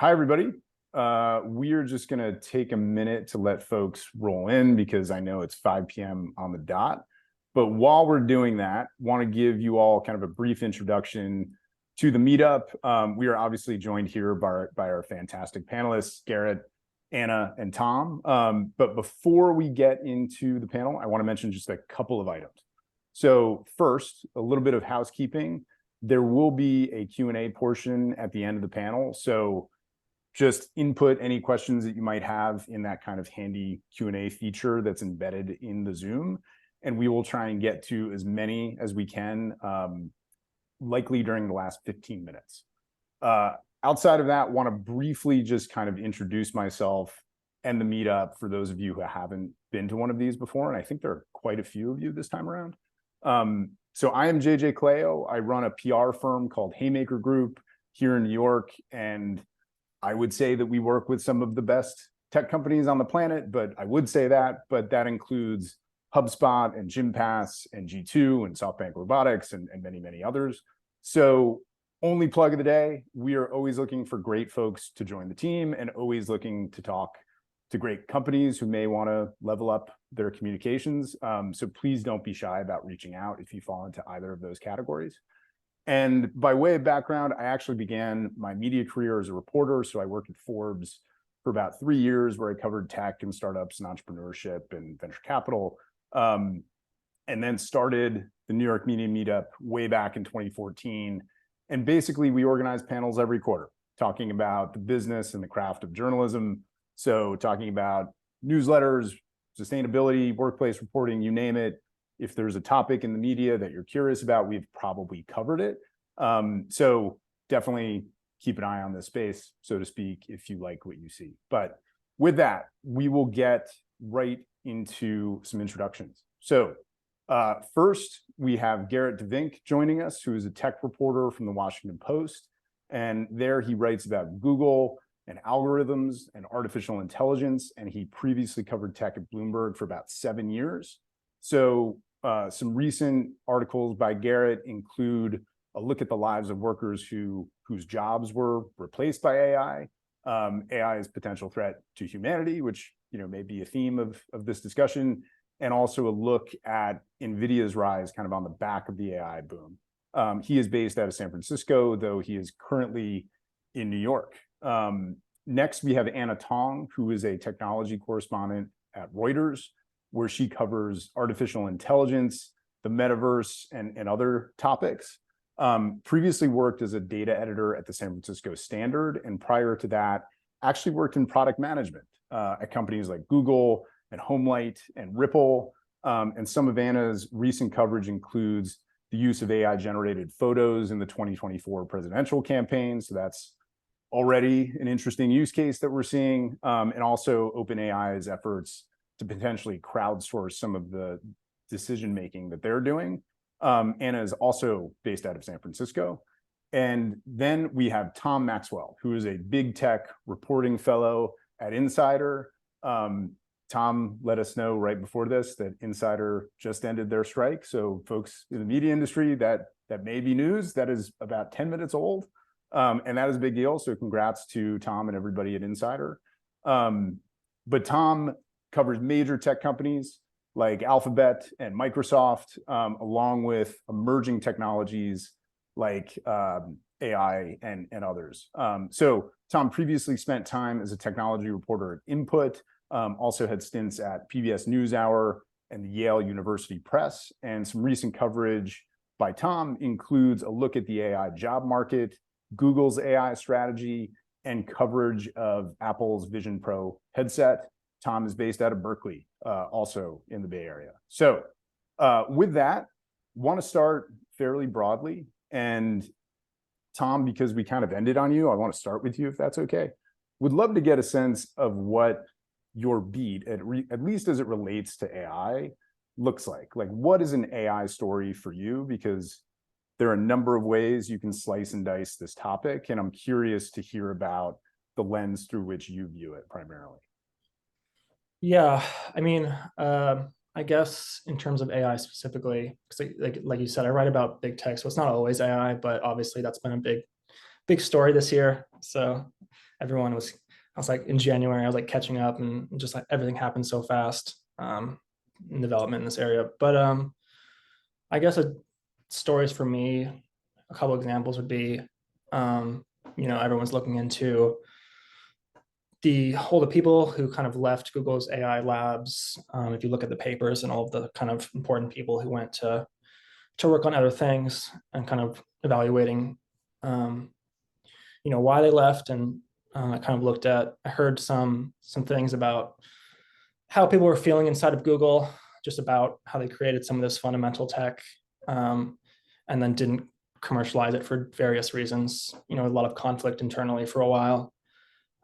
Hi, everybody. We are just going to take a minute to let folks roll in because I know it's 5 p.m. on the dot. But while we're doing that, want to give you all kind of a brief introduction to the meetup. We are obviously joined here by our fantastic panelists, Gerrit, Anna, and Tom. But before we get into the panel, I want to mention just a couple of items. So first, a little bit of housekeeping. There will be a Q&A portion at the end of the panel. So just input any questions that you might have in that kind of handy Q&A feature that's embedded in the Zoom. And we will try and get to as many as we can, likely during the last 15 minutes. Outside of that, want to briefly just kind of introduce myself and the meetup for those of you who haven't been to one of these before. And I think there are quite a few of you this time around. So I am JJ Colao. I run a PR firm called Haymaker Group here in New York. And I would say that we work with some of the best tech companies on the planet, but that includes HubSpot and Gympass and G2 and SoftBank Robotics and many, many others. So only plug of the day, we are always looking for great folks to join the team and always looking to talk to great companies who may want to level up their communications. So please don't be shy about reaching out if you fall into either of those categories. And by way of background, I actually began my media career as a reporter. So I worked at Forbes for about 3 years where I covered tech and startups and entrepreneurship and venture capital. And then started the New York Media Meetup way back in 2014. And basically we organize panels every quarter talking about the business and the craft of journalism. So talking about newsletters, sustainability, workplace reporting, you name it. If there's a topic in the media that you're curious about, we've probably covered it. So definitely keep an eye on this space, so to speak, if you like what you see. But with that, we will get right into some introductions. So first, we have Gerrit Vynck joining us, who is a tech reporter from the Washington Post. And there he writes about Google and algorithms and artificial intelligence. And he previously covered tech at Bloomberg for about 7 years. So some recent articles by Gerrit include a look at the lives of workers whose jobs were replaced by AI, AI's potential threat to humanity, which may be a theme of this discussion, and also a look at NVIDIA's rise kind of on the back of the AI boom. He is based out of San Francisco, though he is currently in New York. Next, we have Anna Tong, who is a technology correspondent at Reuters, where she covers artificial intelligence, the metaverse, and other topics. Previously worked as a data editor at the San Francisco Standard, and prior to that, actually worked in product management at companies like Google and Homelight and Ripple. And some of Anna's recent coverage includes the use of AI-generated photos in the 2024 presidential campaign. So that's already an interesting use case that we're seeing, and also OpenAI's efforts to potentially crowdsource some of the decision-making that they're doing. Anna is also based out of San Francisco. And then we have Tom Maxwell, who is a big tech reporting fellow at Insider. Tom let us know right before this that Insider just ended their strike. So folks in the media industry, that may be news. That is about 10 minutes old. And that is a big deal. So congrats to Tom and everybody at Insider. But Tom covers major tech companies like Alphabet and Microsoft, along with emerging technologies like AI and others. So Tom previously spent time as a technology reporter at Input, also had stints at PBS NewsHour and the Yale University Press. And some recent coverage by Tom includes a look at the AI job market, Google's AI strategy, and coverage of Apple's Vision Pro headset. Tom is based out of Berkeley, also in the Bay Area. So with that, want to start fairly broadly. And Tom, because we kind of ended on you, I want to start with you, if that's okay. Would love to get a sense of what your beat, at least as it relates to AI, looks like. Like, what is an AI story for you? Because there are a number of ways you can slice and dice this topic, and I'm curious to hear about the lens through which you view it primarily. Yeah, I mean, I guess in terms of AI specifically, because like you said, I write about big tech, so it's not always AI, but obviously that's been a big big story this year. So everyone was, I was like in January, I was like catching up, and just like everything happened so fast in development in this area. But I guess stories for me, a couple examples would be, everyone's looking into the people who kind of left Google's AI labs. If you look at the papers and all of the kind of important people who went to work on other things, and kind of evaluating, why they left. And I kind of I heard some things about how people were feeling inside of Google, just about how they created some of this fundamental tech, and then didn't commercialize it for various reasons. A lot of conflict internally for a while.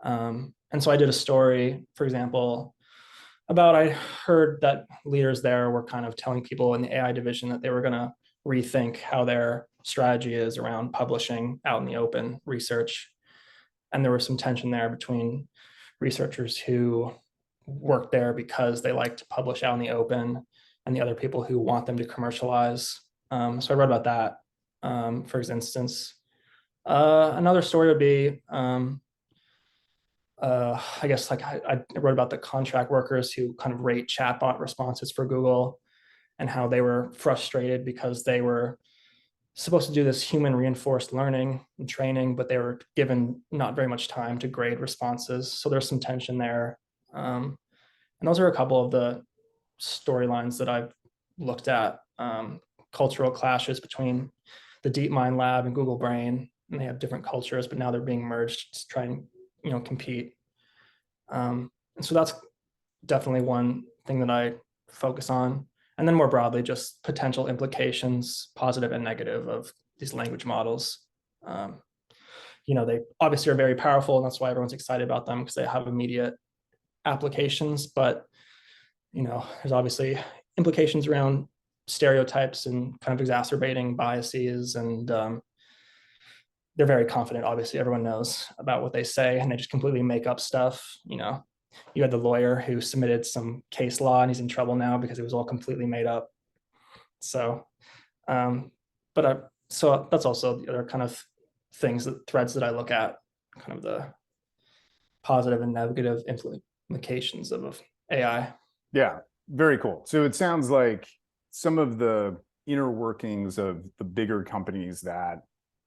And so I did a story, for example, about, I heard that leaders there were kind of telling people in the AI division that they were going to rethink how their strategy is around publishing out in the open research. And there was some tension there between researchers who work there because they like to publish out in the open, and the other people who want them to commercialize. So I wrote about that, for instance. Another story would be, I guess, like I wrote about the contract workers who kind of rate chatbot responses for Google, and how they were frustrated because they were supposed to do this human reinforced learning and training, but they were given not very much time to grade responses. So there's some tension there. And those are a couple of the storylines that I've looked at. Cultural clashes between the DeepMind lab and Google Brain, and they have different cultures, but now they're being merged to try and compete. And so that's definitely one thing that I focus on. And then more broadly, just potential implications, positive and negative, of these language models. They obviously are very powerful, and that's why everyone's excited about them, because they have immediate applications. But there's obviously implications around stereotypes and kind of exacerbating biases, and they're very confident. Obviously, everyone knows about what they say, and they just completely make up stuff. You had the lawyer who submitted some case law, and he's in trouble now because it was all completely made up. So, so that's also the other kind of threads that I look at, kind of the positive and negative implications of AI. Yeah, very cool. So it sounds like some of the inner workings of the bigger companies that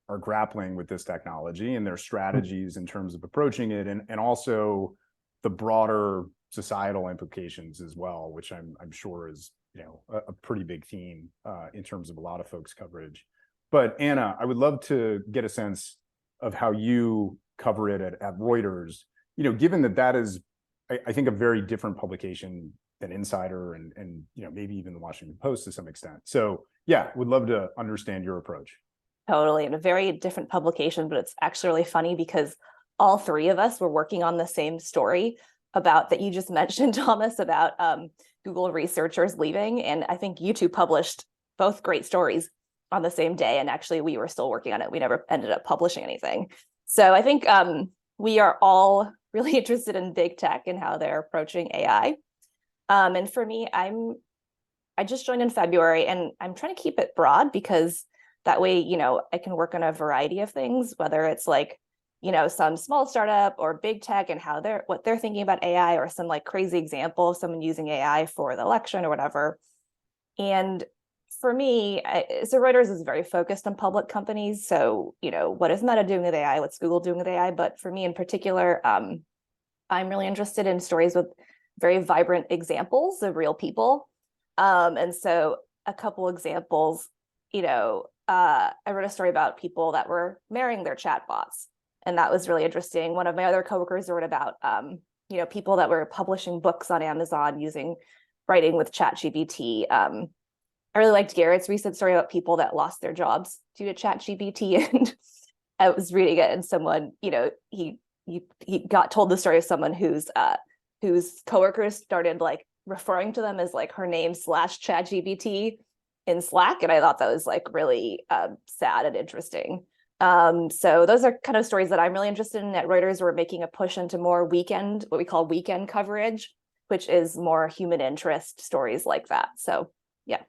are grappling with this technology and their strategies in terms of approaching it, and also the broader societal implications as well, which I'm sure is a pretty big theme in terms of a lot of folks' coverage. But Anna, I would love to get a sense of how you cover it at Reuters. Given that is, I think, a very different publication than Insider and maybe even the Washington Post to some extent. So yeah, would love to understand your approach. Totally, and a very different publication, but it's actually really funny because all three of us were working on the same story that you just mentioned, Thomas, about Google researchers leaving. And I think you two published both great stories on the same day. And actually, we were still working on it. We never ended up publishing anything. So I think we are all really interested in big tech and how they're approaching AI. And for me, I just joined in February, and I'm trying to keep it broad, because that way, I can work on a variety of things, whether it's like, some small startup or big tech and what they're thinking about AI, or some like crazy example of someone using AI for the election or whatever. And for me, so Reuters is very focused on public companies. So, what is Meta doing with AI? What's Google doing with AI? But for me in particular, I'm really interested in stories with very vibrant examples of real people. And so a couple examples, I wrote a story about people that were marrying their chatbots, and that was really interesting. One of my other coworkers wrote about, people that were publishing books on Amazon writing with ChatGPT. I really liked Gerrit's recent story about people that lost their jobs due to ChatGPT, and I was reading it, and someone, he got told the story of someone whose coworkers started like referring to them as like her name / ChatGPT in Slack. And I thought that was like really sad and interesting. So those are kind of stories that I'm really interested in. At Reuters, we're making a push into more what we call weekend coverage, which is more human interest stories like that. So yeah.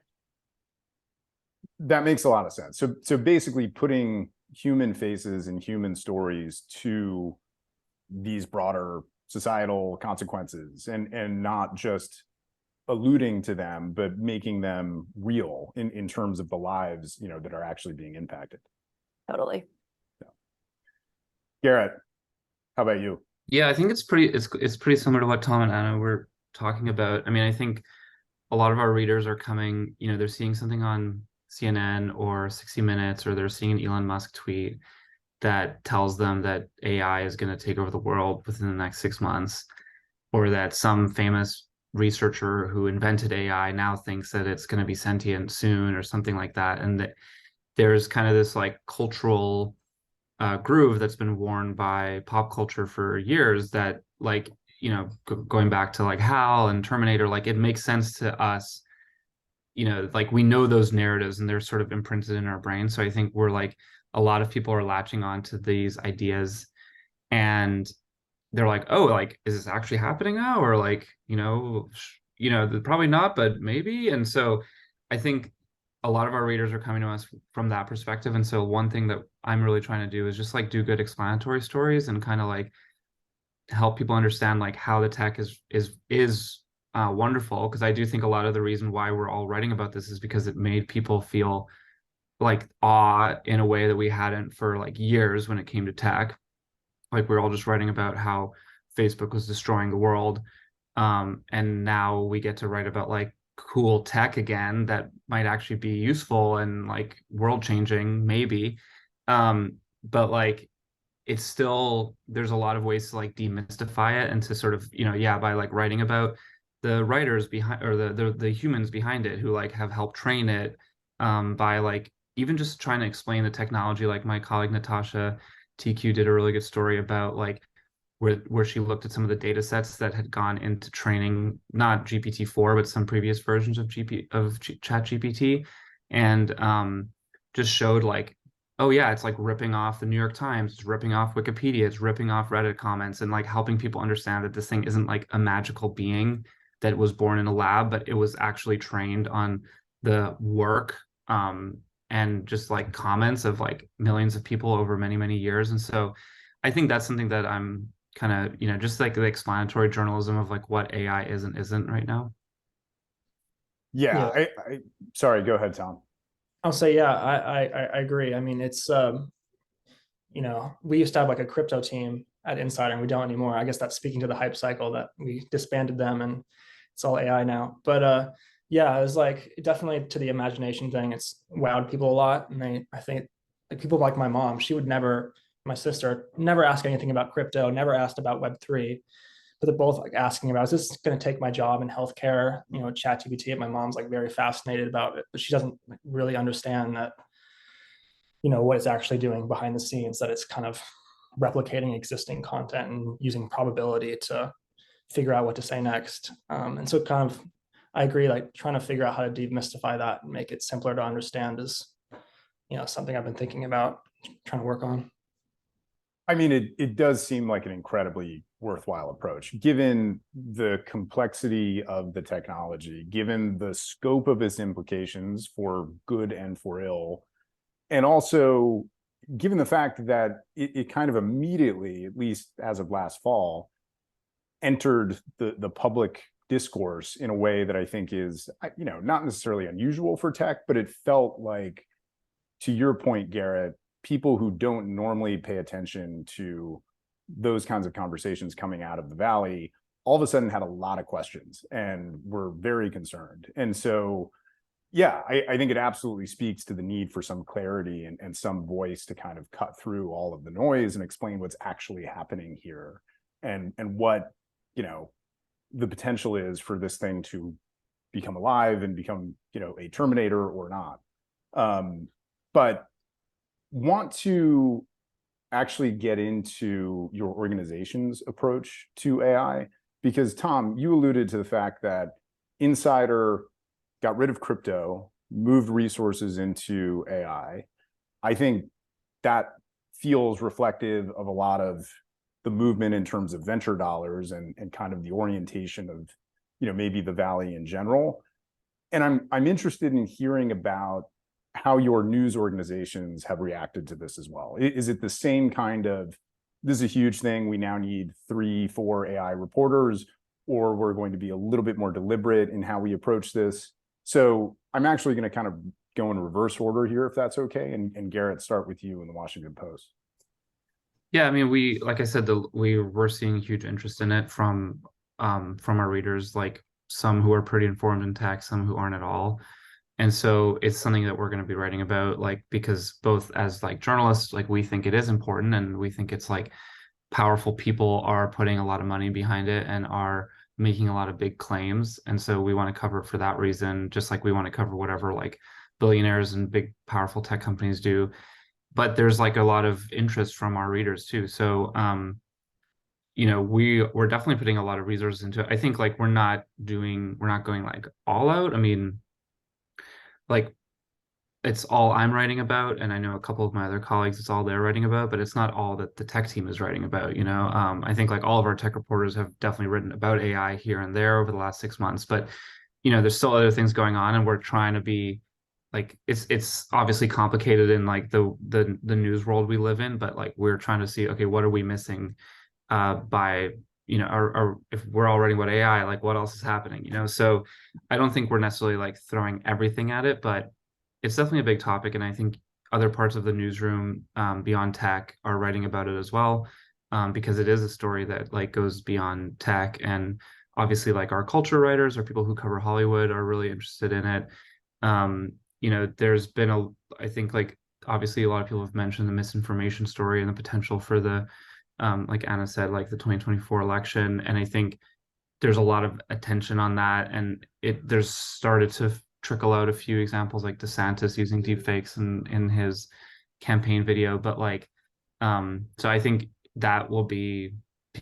That makes a lot of sense. So basically putting human faces and human stories to these broader societal consequences, and not just alluding to them, but making them real in terms of the lives, that are actually being impacted. Totally. Gerrit, how about you? Yeah, I think it's pretty similar to what Tom and Anna were talking about. I mean, I think a lot of our readers are coming, they're seeing something on CNN or 60 Minutes, or they're seeing an Elon Musk tweet that tells them that AI is going to take over the world within the next 6 months, or that some famous researcher who invented AI now thinks that it's going to be sentient soon, or something like that. And that there's kind of this like cultural groove that's been worn by pop culture for years, that like, going back to like HAL and Terminator, like it makes sense to us, like we know those narratives and they're sort of imprinted in our brain. So I think we're like, a lot of people are latching on to these ideas, and they're like, oh, like, is this actually happening now? Or like, probably not, but maybe. And so I think a lot of our readers are coming to us from that perspective. And so one thing that I'm really trying to do is just like do good explanatory stories and kind of like help people understand like how the tech is wonderful. Because I do think a lot of the reason why we're all writing about this is because it made people feel like awe in a way that we hadn't for like years when it came to tech. Like we're all just writing about how Facebook was destroying the world. And now we get to write about like cool tech again that might actually be useful and like world changing, maybe. But like, it's still, there's a lot of ways to like demystify it and to sort of, by like writing about the writers behind, or the humans behind it who like have helped train it, by like even just trying to explain the technology. Like my colleague Natasha TQ did a really good story about like where she looked at some of the data sets that had gone into training not GPT-4 but some previous versions of ChatGPT, and just showed like, oh yeah, it's like ripping off the New York Times, it's ripping off Wikipedia, it's ripping off Reddit comments, and like helping people understand that this thing isn't like a magical being that was born in a lab, but it was actually trained on the work and just like comments of like millions of people over many, many years. And so I think that's something that I'm kind of, just like the explanatory journalism of like what AI is and isn't right now. Yeah. Sorry, go ahead, Tom. I'll say, yeah, I agree. I mean, it's, we used to have like a crypto team at Insider, and we don't anymore. I guess that's speaking to the hype cycle that we disbanded them and it's all AI now. But yeah, it was like definitely to the imagination thing. It's wowed people a lot. And I think like people like my mom, my sister never asked anything about crypto, never asked about Web3, but they're both like asking about, is this going to take my job in healthcare? ChatGPT. My mom's like very fascinated about it, but she doesn't really understand that, what it's actually doing behind the scenes, that it's kind of replicating existing content and using probability to figure out what to say next. And so kind of, I agree, like trying to figure out how to demystify that and make it simpler to understand is, something I've been thinking about trying to work on. I mean, it does seem like an incredibly worthwhile approach, given the complexity of the technology, given the scope of its implications for good and for ill, and also given the fact that it kind of immediately, at least as of last fall, entered the public discourse in a way that I think is, not necessarily unusual for tech, but it felt like, to your point, Gerrit, people who don't normally pay attention to those kinds of conversations coming out of the Valley all of a sudden had a lot of questions and were very concerned. And so, yeah, I think it absolutely speaks to the need for some clarity and some voice to kind of cut through all of the noise and explain what's actually happening here, and what, the potential is for this thing to become alive and become, a Terminator or not. But want to actually get into your organization's approach to AI, because Tom, you alluded to the fact that Insider got rid of crypto, moved resources into AI. I think that feels reflective of a lot of the movement in terms of venture dollars and kind of the orientation of, maybe the Valley in general. And I'm interested in hearing about how your news organizations have reacted to this as well. Is it the same kind of, this is a huge thing, we now need 3-4 AI reporters, or we're going to be a little bit more deliberate in how we approach this? So I'm actually going to kind of go in reverse order here, if that's okay. And Gerrit, start with you in the Washington Post. Yeah, I mean, like I said, we're seeing huge interest in it from our readers, like some who are pretty informed in tech, some who aren't at all. And so it's something that we're going to be writing about, like, because both as like journalists, like we think it is important, and we think it's like powerful people are putting a lot of money behind it and are making a lot of big claims. And so we want to cover it for that reason, just like we want to cover whatever like billionaires and big powerful tech companies do. But there's like a lot of interest from our readers too. So we're definitely putting a lot of resources into it. I think like we're not going like all out. I mean, like it's all I'm writing about, and I know a couple of my other colleagues, it's all they're writing about, but it's not all that the tech team is writing about. I think like all of our tech reporters have definitely written about AI here and there over the last 6 months, but there's still other things going on, and we're trying to be like, it's obviously complicated in like the news world we live in, but like we're trying to see, okay, what are we missing by or if we're all writing about AI, like what else is happening, so I don't think we're necessarily like throwing everything at it, but it's definitely a big topic. And I think other parts of the newsroom beyond tech are writing about it as well, because it is a story that like goes beyond tech. And obviously like our culture writers or people who cover Hollywood are really interested in it. There's been I think like obviously a lot of people have mentioned the misinformation story and the potential for the like Anna said, like the 2024 election. And I think there's a lot of attention on that, and there's started to trickle out a few examples like DeSantis using deepfakes in his campaign video. But like so I think that will be,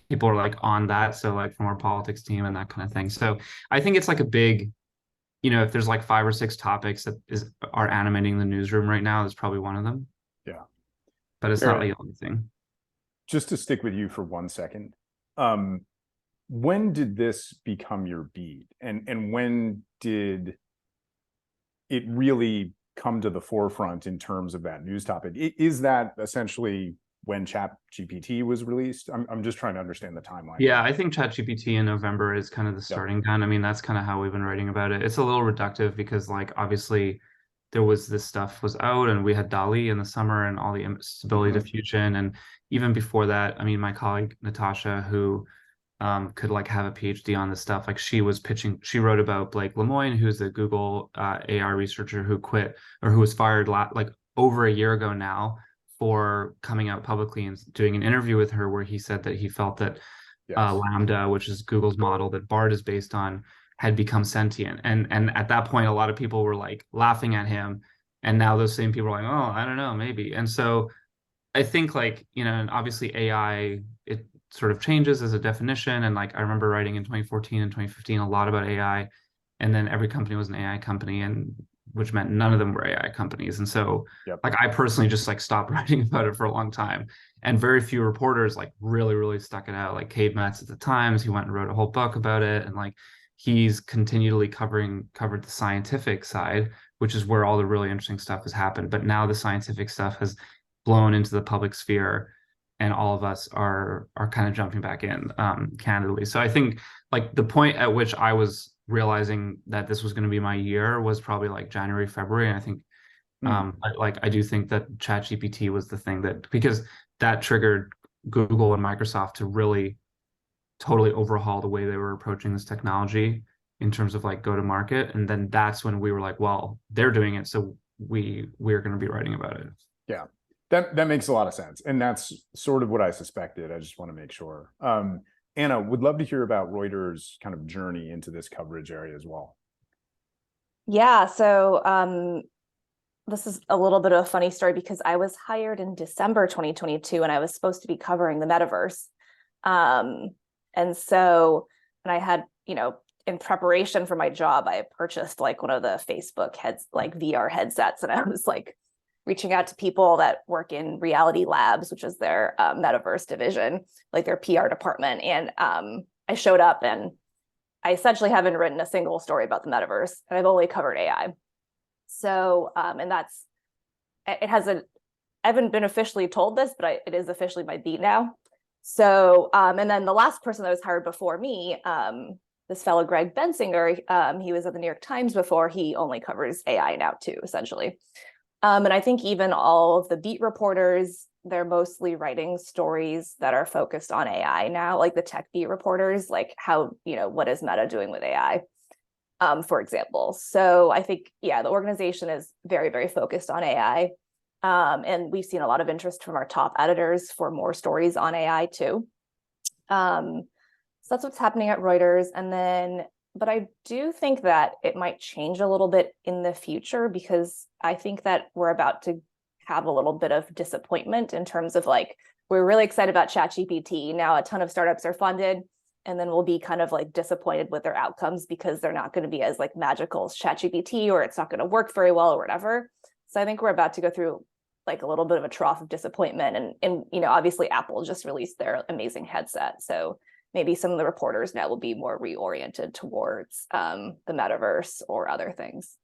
people are like on that, so like from our politics team and that kind of thing. So I think it's like a big, if there's like 5 or 6 topics that are animating the newsroom right now, that's probably one of them. Yeah, but it's not like the only thing. Just to stick with you for 1 second, when did this become your beat, and when did it really come to the forefront in terms of that news topic? Is that essentially when ChatGPT was released? I'm just trying to understand the timeline. Yeah, I think ChatGPT in November is kind of the starting gun. I mean, that's kind of how we've been writing about it. It's a little reductive because like obviously there was this stuff was out, and we had DALL-E in the summer and all the stability diffusion. And even before that, I mean, my colleague Natasha, who could like have a PhD on this stuff, like she wrote about Blake Lemoine, who's a Google AI researcher who quit, or who was fired like over a year ago now, for coming out publicly and doing an interview with her where he said that he felt that Lambda, which is Google's model that BARD is based on, had become sentient. And at that point, a lot of people were like laughing at him. And now those same people are like, oh, I don't know, maybe. And so I think like, and obviously AI, it sort of changes as a definition. And like, I remember writing in 2014 and 2015 a lot about AI, and then every company was an AI company, and which meant none of them were AI companies. And so like, I personally just like stopped writing about it for a long time, and very few reporters like really, really stuck it out. Like Cade Metz at the Times, he went and wrote a whole book about it. And like, he's continually covered the scientific side, which is where all the really interesting stuff has happened. But now the scientific stuff has blown into the public sphere, and all of us are kind of jumping back in, candidly. So I think like the point at which I was realizing that this was going to be my year was probably like January, February. And I think I do think that ChatGPT was the thing because that triggered Google and Microsoft to really totally overhaul the way they were approaching this technology in terms of like go to market. And then that's when we were like, well, they're doing it, so we're going to be writing about it. Yeah, that makes a lot of sense. And that's sort of what I suspected. I just want to make sure. Anna, would love to hear about Reuters' kind of journey into this coverage area as well. Yeah, so this is a little bit of a funny story because I was hired in December 2022 and I was supposed to be covering the metaverse. And I had, in preparation for my job, I purchased like one of the Facebook VR headsets, and I was like reaching out to people that work in Reality Labs, which is their metaverse division, like their PR department. And I showed up, and I essentially haven't written a single story about the metaverse, and I've only covered AI. So, and that's it has a, I haven't been officially told this, but it is officially my beat now. So, and then the last person that was hired before me, this fellow Greg Bensinger, he was at the New York Times before. He only covers AI now too, essentially. And I think even all of the beat reporters, they're mostly writing stories that are focused on AI now, like the tech beat reporters, like how, what is Meta doing with AI, for example. So I think, yeah, the organization is very, very focused on AI. And we've seen a lot of interest from our top editors for more stories on AI too. So that's what's happening at Reuters. And then, but I do think that it might change a little bit in the future, because I think that we're about to have a little bit of disappointment in terms of like, we're really excited about ChatGPT. Now a ton of startups are funded, and then we'll be kind of like disappointed with their outcomes because they're not going to be as like magical as ChatGPT, or it's not going to work very well or whatever. So I think we're about to go through like a little bit of a trough of disappointment. And obviously Apple just released their amazing headset. So maybe some of the reporters now will be more reoriented towards the metaverse or other things.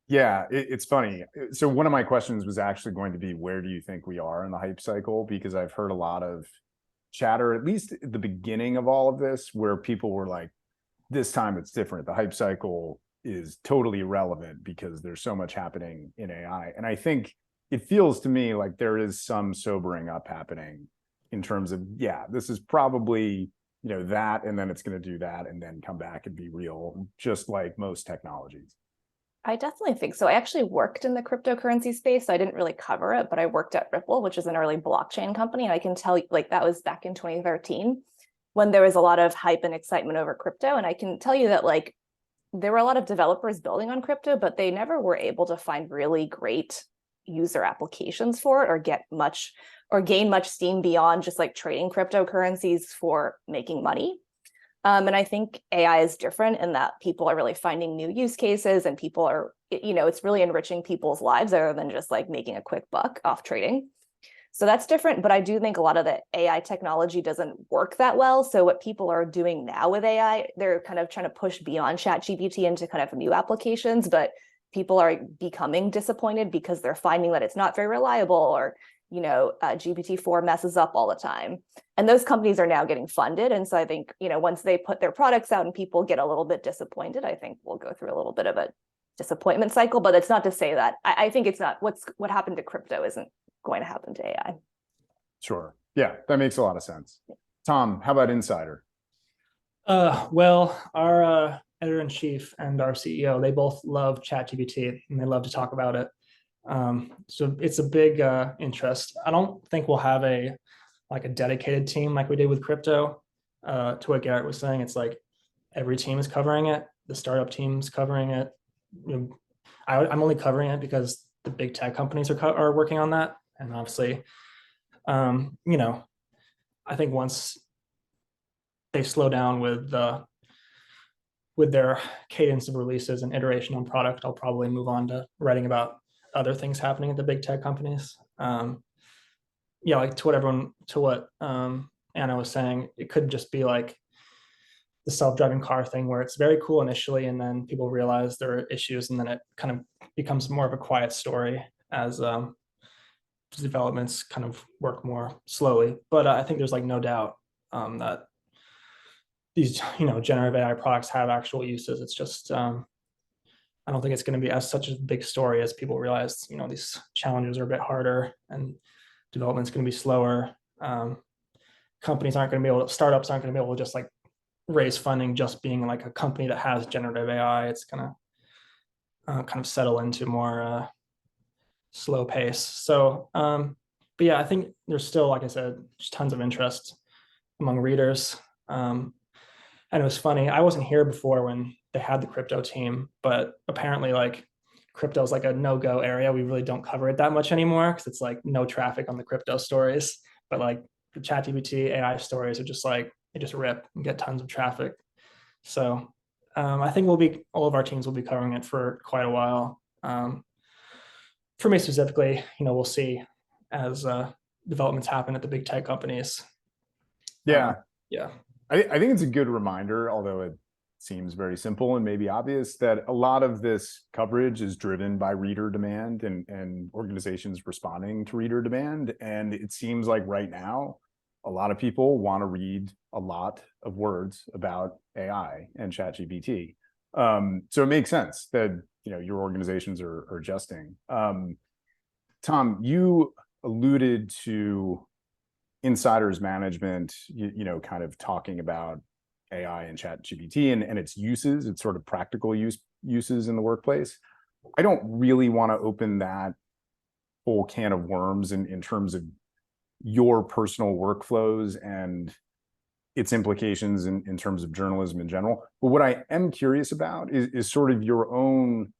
Yeah, it's funny. So one of my questions was actually going to be, where do you think we are in the hype cycle? Because I've heard a lot of chatter, at least at the beginning of all of this, where people were like, this time it's different. The hype cycle is totally irrelevant because there's so much happening in AI. And I think it feels to me like there is some sobering up happening in terms of, yeah, this is probably, that, and then it's going to do that and then come back and be real, just like most technologies. I definitely think so. I actually worked in the cryptocurrency space. So I didn't really cover it, but I worked at Ripple, which is an early blockchain company. And I can tell you, like, that was back in 2013 when there was a lot of hype and excitement over crypto. And I can tell you that, like, there were a lot of developers building on crypto, but they never were able to find really great user applications for it, or get much or gain much steam beyond just like trading cryptocurrencies for making money. And I think AI is different in that people are really finding new use cases, and people are, it's really enriching people's lives other than just like making a quick buck off trading. So that's different. But I do think a lot of the AI technology doesn't work that well. So what people are doing now with AI, they're kind of trying to push beyond ChatGPT into kind of new applications, but people are becoming disappointed because they're finding that it's not very reliable, or GPT-4 messes up all the time. And those companies are now getting funded. And so I think, once they put their products out and people get a little bit disappointed, I think we'll go through a little bit of a disappointment cycle. But it's not to say that I think it's not what happened to crypto isn't going to happen to AI. Sure. Yeah, that makes a lot of sense. Tom, how about Insider? Well, our editor-in-chief and our CEO, they both love ChatGPT and they love to talk about it. So it's a big interest. I don't think we'll have a dedicated team like we did with crypto. To what Gerrit was saying, it's like every team is covering it. The startup team's covering it. I'm only covering it because the big tech companies are working on that. And obviously, I think once they slow down with their cadence of releases and iteration on product, I'll probably move on to writing about other things happening at the big tech companies. Like to what Anna was saying, it could just be like the self-driving car thing, where it's very cool initially, and then people realize there are issues, and then it kind of becomes more of a quiet story as developments kind of work more slowly. But I think there's like no doubt that these generative AI products have actual uses. It's just I don't think it's going to be such a big story as people realize. These challenges are a bit harder, and development's going to be slower. Companies aren't going to be able to, startups aren't going to be able to just like raise funding just being like a company that has generative AI. It's going to kind of settle into more slow pace. So, but yeah, I think there's still, like I said, just tons of interest among readers. And it was funny, I wasn't here before when they had the crypto team, but apparently like crypto is like a no-go area. We really don't cover it that much anymore because it's like no traffic on the crypto stories. But like the ChatGPT AI stories are just like, they just rip and get tons of traffic. So I think all of our teams will be covering it for quite a while. For me specifically, we'll see as developments happen at the big tech companies. Yeah. Yeah. I think it's a good reminder, although seems very simple and maybe obvious that a lot of this coverage is driven by reader demand and organizations responding to reader demand. And it seems like right now, a lot of people want to read a lot of words about AI and ChatGPT. So it makes sense that, you know, your organizations are adjusting. Tom, you alluded to insiders management, you know, kind of talking about AI and ChatGPT and its uses, its sort of practical uses in the workplace. I don't really want to open that whole can of worms in terms of your personal workflows and its implications in terms of journalism in general. But what I am curious about is sort of your own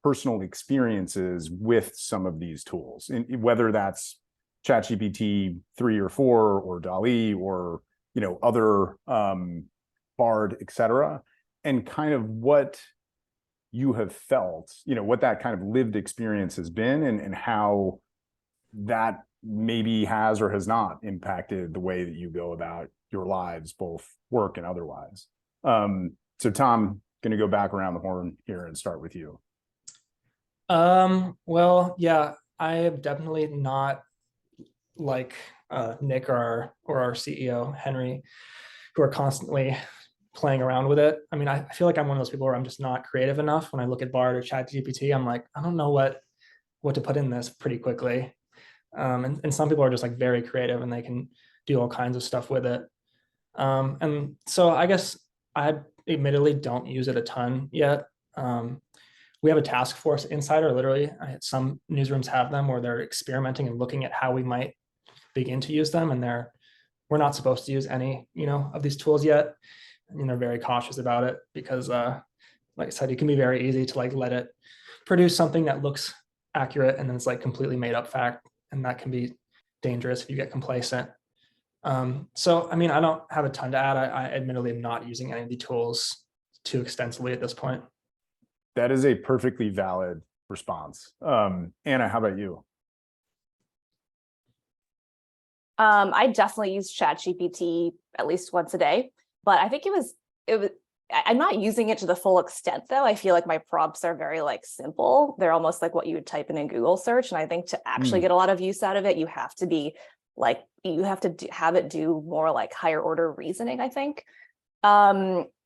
personal experiences with some of these tools, and whether that's ChatGPT 3 or 4 or DALL-E or, you know, other Bard, et cetera, and kind of what you have felt, you know, what that kind of lived experience has been and how that maybe has or has not impacted the way that you go about your lives, both work and otherwise. So Tom, going to go back around the horn here and start with you. Well, yeah, I am definitely not like Nick or our CEO, Henry, who are constantly playing around with it. I mean, I feel like I'm one of those people where I'm just not creative enough. When I look at Bard or ChatGPT, I'm like, I don't know what to put in this pretty quickly. And some people are just like very creative and they can do all kinds of stuff with it. And so I guess I admittedly don't use it a ton yet. We have a task force insider, literally. Some newsrooms have them where they're experimenting and looking at how we might begin to use them. And we're not supposed to use any, you know, of these tools yet. And they're very cautious about it because, like I said, it can be very easy to like let it produce something that looks accurate and then it's like completely made up fact. And that can be dangerous if you get complacent. So, I mean, I don't have a ton to add. I admittedly am not using any of the tools too extensively at this point. That is a perfectly valid response. Anna, how about you? I definitely use ChatGPT at least once a day, but I think I'm not using it to the full extent though. I feel like my prompts are very like simple. They're almost like what you would type in a Google search. And I think to actually get a lot of use out of it, you have to be like, you have to have it do more like higher order reasoning, I think.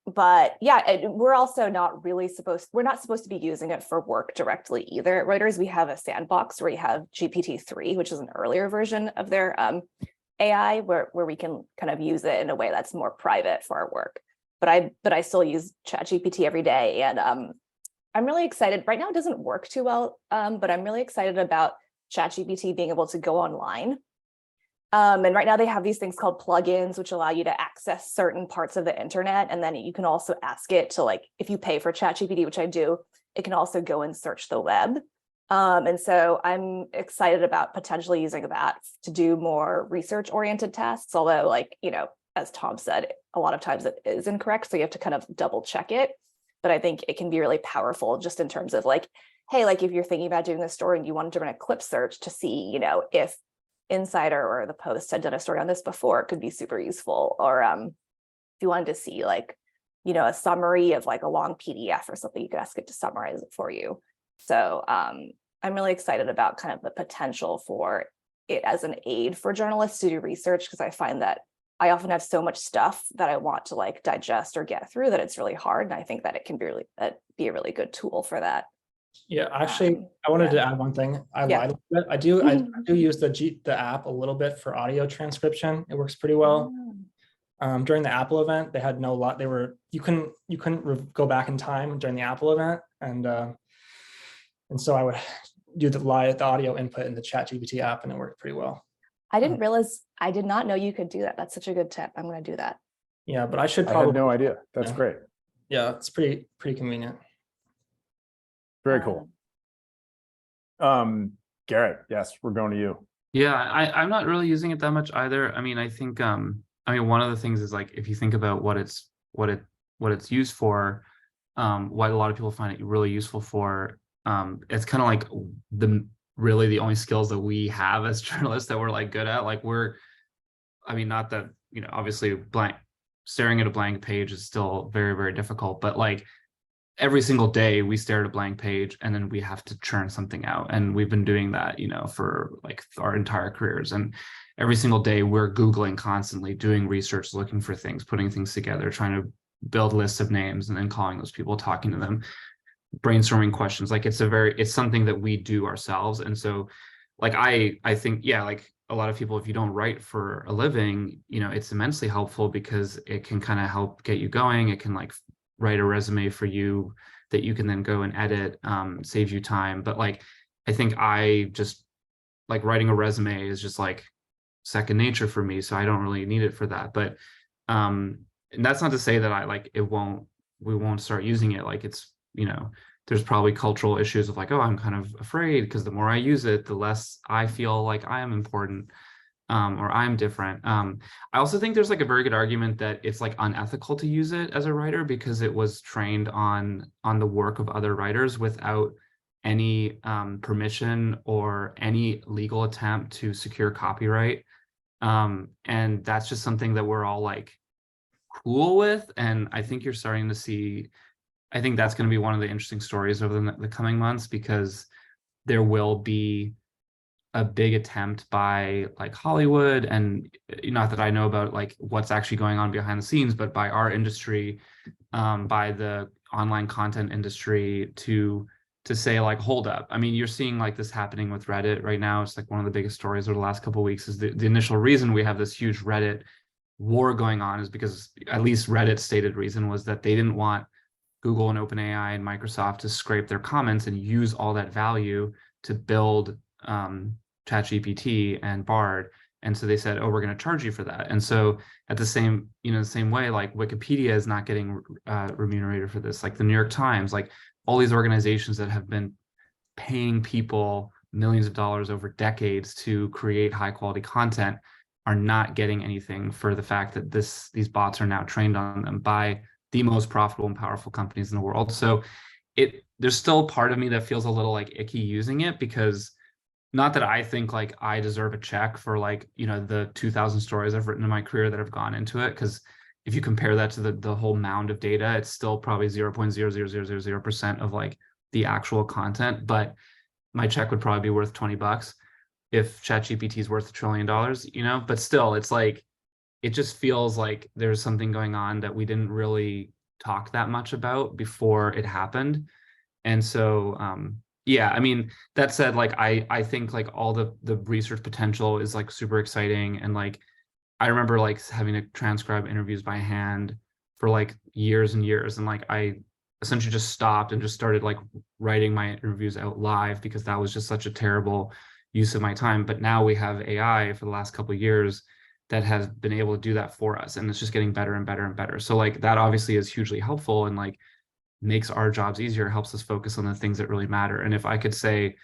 But yeah, we're also not supposed to be using it for work directly either. At Reuters, we have a sandbox where we have GPT-3, which is an earlier version of their AI, where we can kind of use it in a way that's more private for our work. But I still use ChatGPT every day, and I'm really excited. Right now, it doesn't work too well, but I'm really excited about ChatGPT being able to go online. And right now they have these things called plugins, which allow you to access certain parts of the internet. And then you can also ask it to, like, if you pay for ChatGPT, which I do, it can also go and search the web. And so I'm excited about potentially using that to do more research oriented tasks. Although, like, you know, as Tom said, a lot of times it is incorrect. So you have to kind of double check it. But I think it can be really powerful just in terms of like, hey, like if you're thinking about doing this story and you wanted to run a clip search to see, you know, if Insider or the Post had done a story on this before, it could be super useful. Or if you wanted to see, like, you know, a summary of like a long PDF or something, you could ask it to summarize it for you. So I'm really excited about kind of the potential for it as an aid for journalists to do research, because I find that I often have so much stuff that I want to like digest or get through that it's really hard. And I think that it can be a really good tool for that. Yeah, actually, I wanted to add one thing. I lied a bit. I do use the app a little bit for audio transcription. It works pretty well. During the Apple event, they had you couldn't go back in time during the Apple event, and so I would do the audio input in the ChatGPT app, and it worked pretty well. I didn't realize. I did not know you could do that. That's such a good tip. I'm going to do that. Yeah, but I had no idea. That's great. Yeah, it's pretty convenient. Very cool. Gerrit, yes, we're going to you. Yeah, I'm not really using it that much either. I mean, I think one of the things is, like, if you think about what it's used for, what a lot of people find it really useful for, it's kind of like the only skills that we have as journalists that we're like good at. Like not that, you know, obviously staring at a blank page is still very, very difficult. But like every single day we stare at a blank page and then we have to churn something out. And we've been doing that, you know, for like our entire careers. And every single day we're Googling constantly, doing research, looking for things, putting things together, trying to build lists of names and then calling those people, talking to them, brainstorming questions. Like it's something that we do ourselves. And so like I think, yeah, like a lot of people, if you don't write for a living, you know, it's immensely helpful because it can kind of help get you going. It can like write a resume for you that you can then go and edit, save you time. But like, I think I just like writing a resume is just like second nature for me. So I don't really need it for that. But and that's not to say that we won't start using it. Like it's, you know, there's probably cultural issues of like, oh, I'm kind of afraid because the more I use it, the less I feel like I am important, or I'm different. I also think there's like a very good argument that it's like unethical to use it as a writer because it was trained on the work of other writers without any permission or any legal attempt to secure copyright. And that's just something that we're all like cool with. And I think you're starting to see, I think that's going to be one of the interesting stories over the coming months, because there will be a big attempt by like Hollywood, and not that I know about like what's actually going on behind the scenes, but by our industry, by the online content industry to say like, hold up. I mean, you're seeing like this happening with Reddit right now. It's like one of the biggest stories over the last couple of weeks is the initial reason we have this huge Reddit war going on is because at least Reddit's stated reason was that they didn't want Google and OpenAI and Microsoft to scrape their comments and use all that value to build ChatGPT and Bard. And so they said, oh, we're going to charge you for that. And so at the same way, like Wikipedia is not getting remunerated for this, like the New York Times, like all these organizations that have been paying people millions of dollars over decades to create high quality content are not getting anything for the fact that these bots are now trained on them by the most profitable and powerful companies in the world. So there's still part of me that feels a little like icky using it, because not that I think like I deserve a check for like, you know, the 2,000 stories I've written in my career that have gone into it. Because if you compare that to the whole mound of data, it's still probably 0.00000% of like the actual content. But my check would probably be worth $20 if ChatGPT is worth $1 trillion, you know. But still, it's like, it just feels like there's something going on that we didn't really talk that much about before it happened. And so, yeah, I mean, that said, like, I think like all the research potential is like super exciting. And like, I remember like having to transcribe interviews by hand for like years and years. And like, I essentially just stopped and just started like writing my interviews out live because that was just such a terrible use of my time. But now we have AI for the last couple of years that has been able to do that for us. And it's just getting better and better and better. So like that obviously is hugely helpful and like makes our jobs easier, helps us focus on the things that really matter. And if I could say,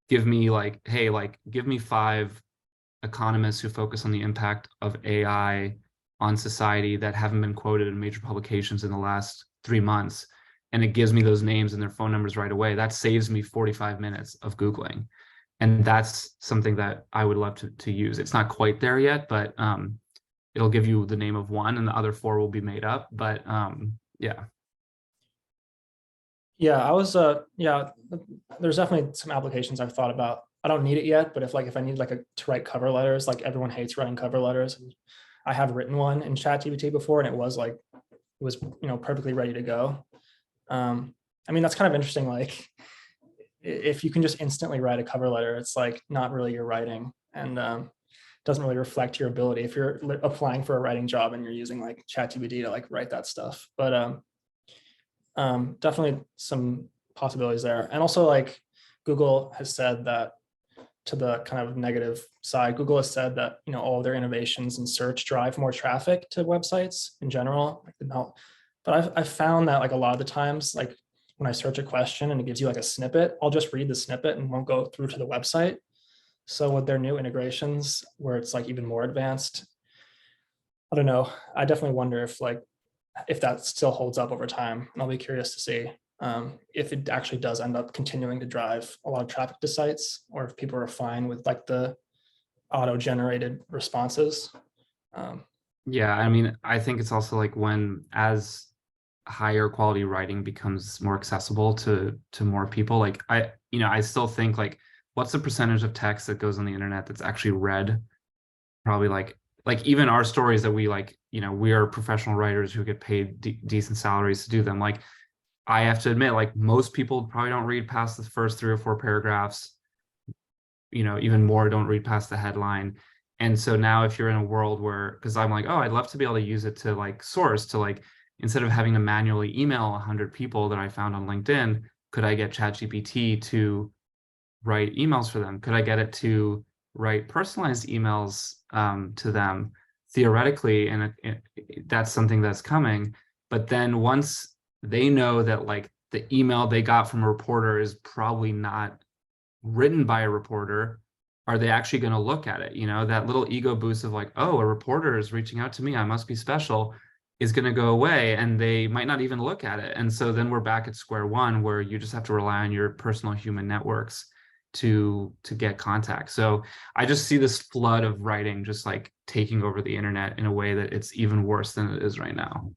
give me like, hey, like give me 5 economists who focus on the impact of AI on society that haven't been quoted in major publications in the last 3 months, and it gives me those names and their phone numbers right away, that saves me 45 minutes of Googling. And that's something that I would love to use. It's not quite there yet, but it'll give you the name of one and the other 4 will be made up. But yeah. Yeah, there's definitely some applications I've thought about. I don't need it yet, but if I need like to write cover letters, like everyone hates writing cover letters. I have written one in ChatGPT before, and it was perfectly ready to go. I mean, that's kind of interesting. Like, if you can just instantly write a cover letter, it's like not really your writing, and doesn't really reflect your ability if you're applying for a writing job and you're using like ChatGPT to like write that stuff. But definitely some possibilities there. And also, like, Google has said that, to the kind of negative side, Google has said that, you know, all of their innovations in search drive more traffic to websites in general. But I've found that like a lot of the times, like when I search a question and it gives you like a snippet, I'll just read the snippet and won't go through to the website. So with their new integrations where it's like even more advanced, I don't know. I definitely wonder if that still holds up over time. And I'll be curious to see if it actually does end up continuing to drive a lot of traffic to sites, or if people are fine with like the auto-generated responses. Yeah, I mean, I think it's also like when as higher quality writing becomes more accessible to more people, like I still think like what's the percentage of text that goes on the internet that's actually read? Probably like even our stories that we like, we are professional writers who get paid decent salaries to do them. Like I have to admit, like most people probably don't read past the first 3 or 4 paragraphs, even more don't read past the headline. And so now if you're in a world where, because I'm like, oh, I'd love to be able to use it to like source, to like, instead of having to manually email 100 people that I found on LinkedIn, could I get ChatGPT to write emails for them? Could I get it to write personalized emails to them theoretically? And that's something that's coming. But then once they know that like the email they got from a reporter is probably not written by a reporter, are they actually going to look at it? That little ego boost of like, oh, a reporter is reaching out to me, I must be special, is going to go away, and they might not even look at it. And so then we're back at square one, where you just have to rely on your personal human networks to get contact. So I just see this flood of writing just like taking over the internet in a way that it's even worse than it is right now.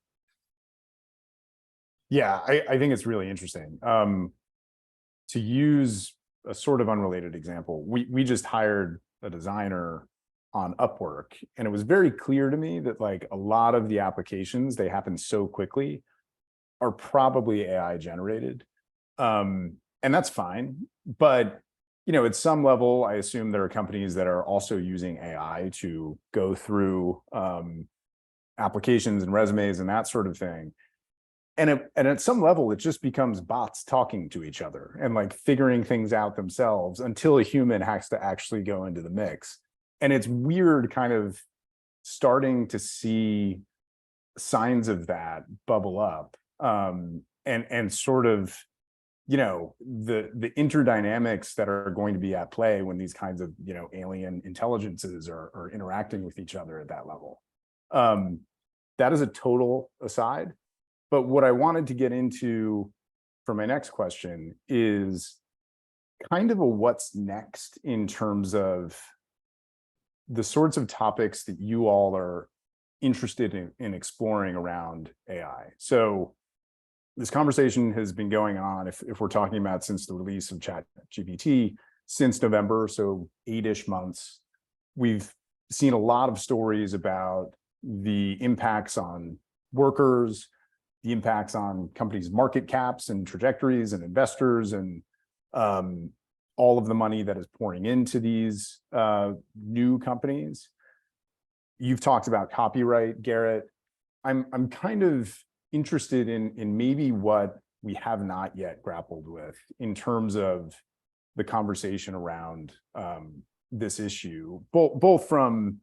Yeah, I think it's really interesting. To use a sort of unrelated example, we just hired a designer on Upwork, and it was very clear to me that like a lot of the applications, they happen so quickly, are probably AI generated. And that's fine. But at some level, I assume there are companies that are also using AI to go through applications and resumes and that sort of thing. And at some level, it just becomes bots talking to each other and like figuring things out themselves until a human has to actually go into the mix. And it's weird kind of starting to see signs of that bubble up, and sort of, the interdynamics that are going to be at play when these kinds of, alien intelligences are interacting with each other at that level. That is a total aside. But what I wanted to get into for my next question is kind of a what's next in terms of the sorts of topics that you all are interested in exploring around AI. So this conversation has been going on, if we're talking about since the release of ChatGPT, since November, so 8-ish months. We've seen a lot of stories about the impacts on workers, the impacts on companies' market caps and trajectories and investors, and all of the money that is pouring into these new companies. You've talked about copyright, Gerrit. I'm kind of interested in maybe what we have not yet grappled with in terms of the conversation around this issue, both from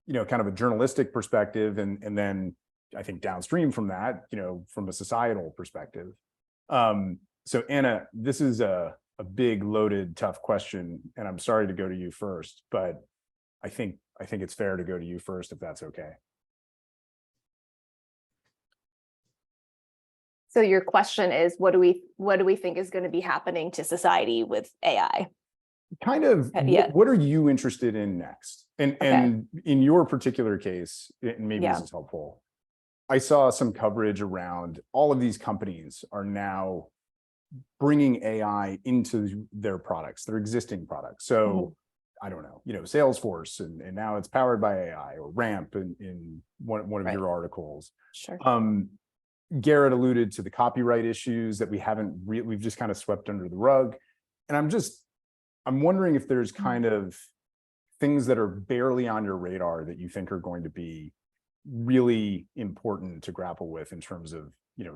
kind of a journalistic perspective, and then I think downstream from that, from a societal perspective. So Anna, this is a big, loaded, tough question, and I'm sorry to go to you first, but I think it's fair to go to you first, if that's okay. So your question is, what do we think is going to be happening to society with AI? Kind of, Yeah. what are you interested in next? And in your particular case, and maybe this is helpful, I saw some coverage around all of these companies are now bringing AI into their products, their existing products. So I don't know, Salesforce, and now it's powered by AI, or Ramp in one of your articles. Sure. Gerrit alluded to the copyright issues that we've just kind of swept under the rug. And I'm wondering if there's kind of things that are barely on your radar that you think are going to be really important to grapple with in terms of,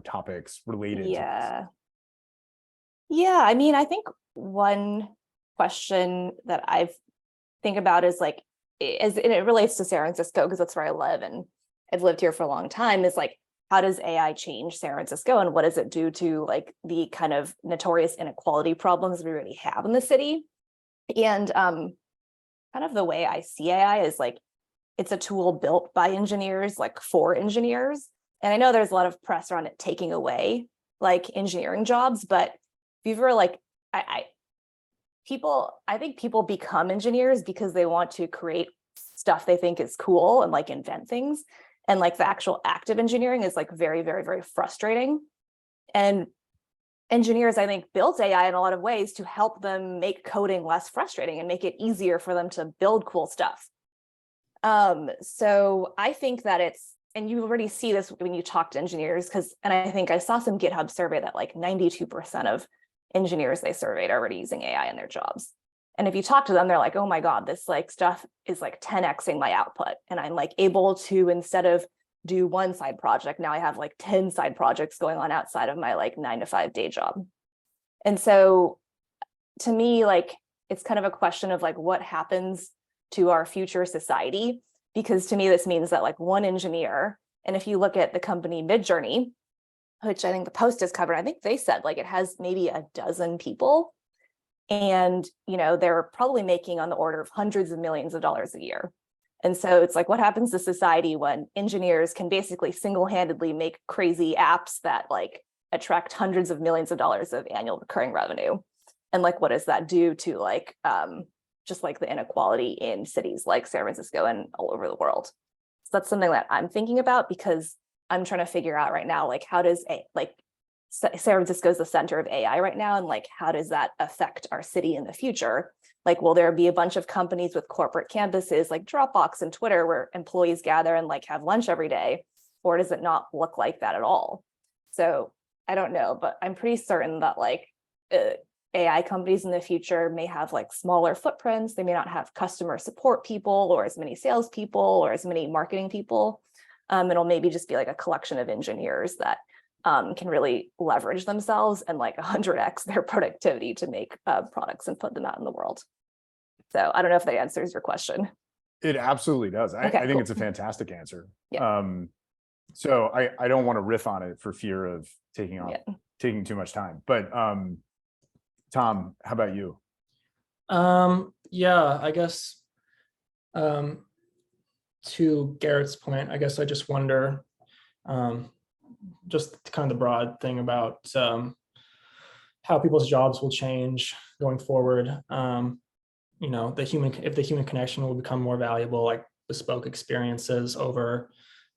topics related to this. Yeah, I mean, I think one question that I think about is like, and it relates to San Francisco because that's where I live and I've lived here for a long time, is like, how does AI change San Francisco, and what does it do to like the kind of notorious inequality problems we already have in the city? And kind of the way I see AI is like, it's a tool built by engineers, like for engineers. And I know there's a lot of press around it taking away like engineering jobs, but if you've ever like, I think people become engineers because they want to create stuff they think is cool and like invent things. And like the actual active engineering is like very, very, very frustrating. And engineers, I think, built AI in a lot of ways to help them make coding less frustrating and make it easier for them to build cool stuff. So I think that and you already see this when you talk to engineers, and I think I saw some GitHub survey that like 92% of engineers they surveyed are already using AI in their jobs. And if you talk to them, they're like, oh my God, this like stuff is like 10xing my output. And I'm like able to, instead of do one side project, now I have like 10 side projects going on outside of my like 9-to-5 day job. And so to me, like, it's kind of a question of like what happens to our future society, because to me, this means that like one engineer, and if you look at the company Midjourney, which I think the Post has covered, I think they said like it has maybe a dozen people. And, you know, they're probably making on the order of hundreds of millions of dollars a year. And so it's like, what happens to society when engineers can basically single-handedly make crazy apps that like attract hundreds of millions of dollars of annual recurring revenue? And like, what does that do to like, just like the inequality in cities like San Francisco and all over the world? So that's something that I'm thinking about, because I'm trying to figure out right now, like, how does San Francisco is the center of AI right now, and like, how does that affect our city in the future? Like, will there be a bunch of companies with corporate campuses like Dropbox and Twitter where employees gather and like have lunch every day, or does it not look like that at all? So I don't know, but I'm pretty certain that like AI companies in the future may have like smaller footprints. They may not have customer support people or as many salespeople or as many marketing people. It'll maybe just be like a collection of engineers that can really leverage themselves and like 100x their productivity to make products and put them out in the world. So I don't know if that answers your question. It absolutely does. I think cool. it's a fantastic answer. Yeah. So I don't want to riff on it for fear of taking too much time. But Tom, how about you? Yeah, I guess to Gerrit's point, I guess I just wonder, just kind of the broad thing about how people's jobs will change going forward. You know, if the human connection will become more valuable, like bespoke experiences over,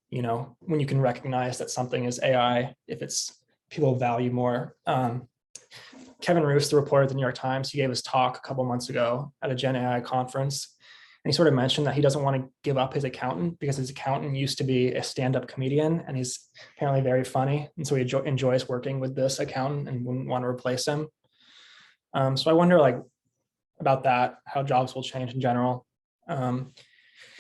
you know, when you can recognize that something is AI, if it's people value more. Kevin Roos, the reporter at the New York Times, he gave his talk a couple months ago at a Gen AI conference. And he sort of mentioned that he doesn't want to give up his accountant because his accountant used to be a stand-up comedian and he's apparently very funny. And so he enjoys working with this accountant and wouldn't want to replace him. So I wonder like about that, how jobs will change in general.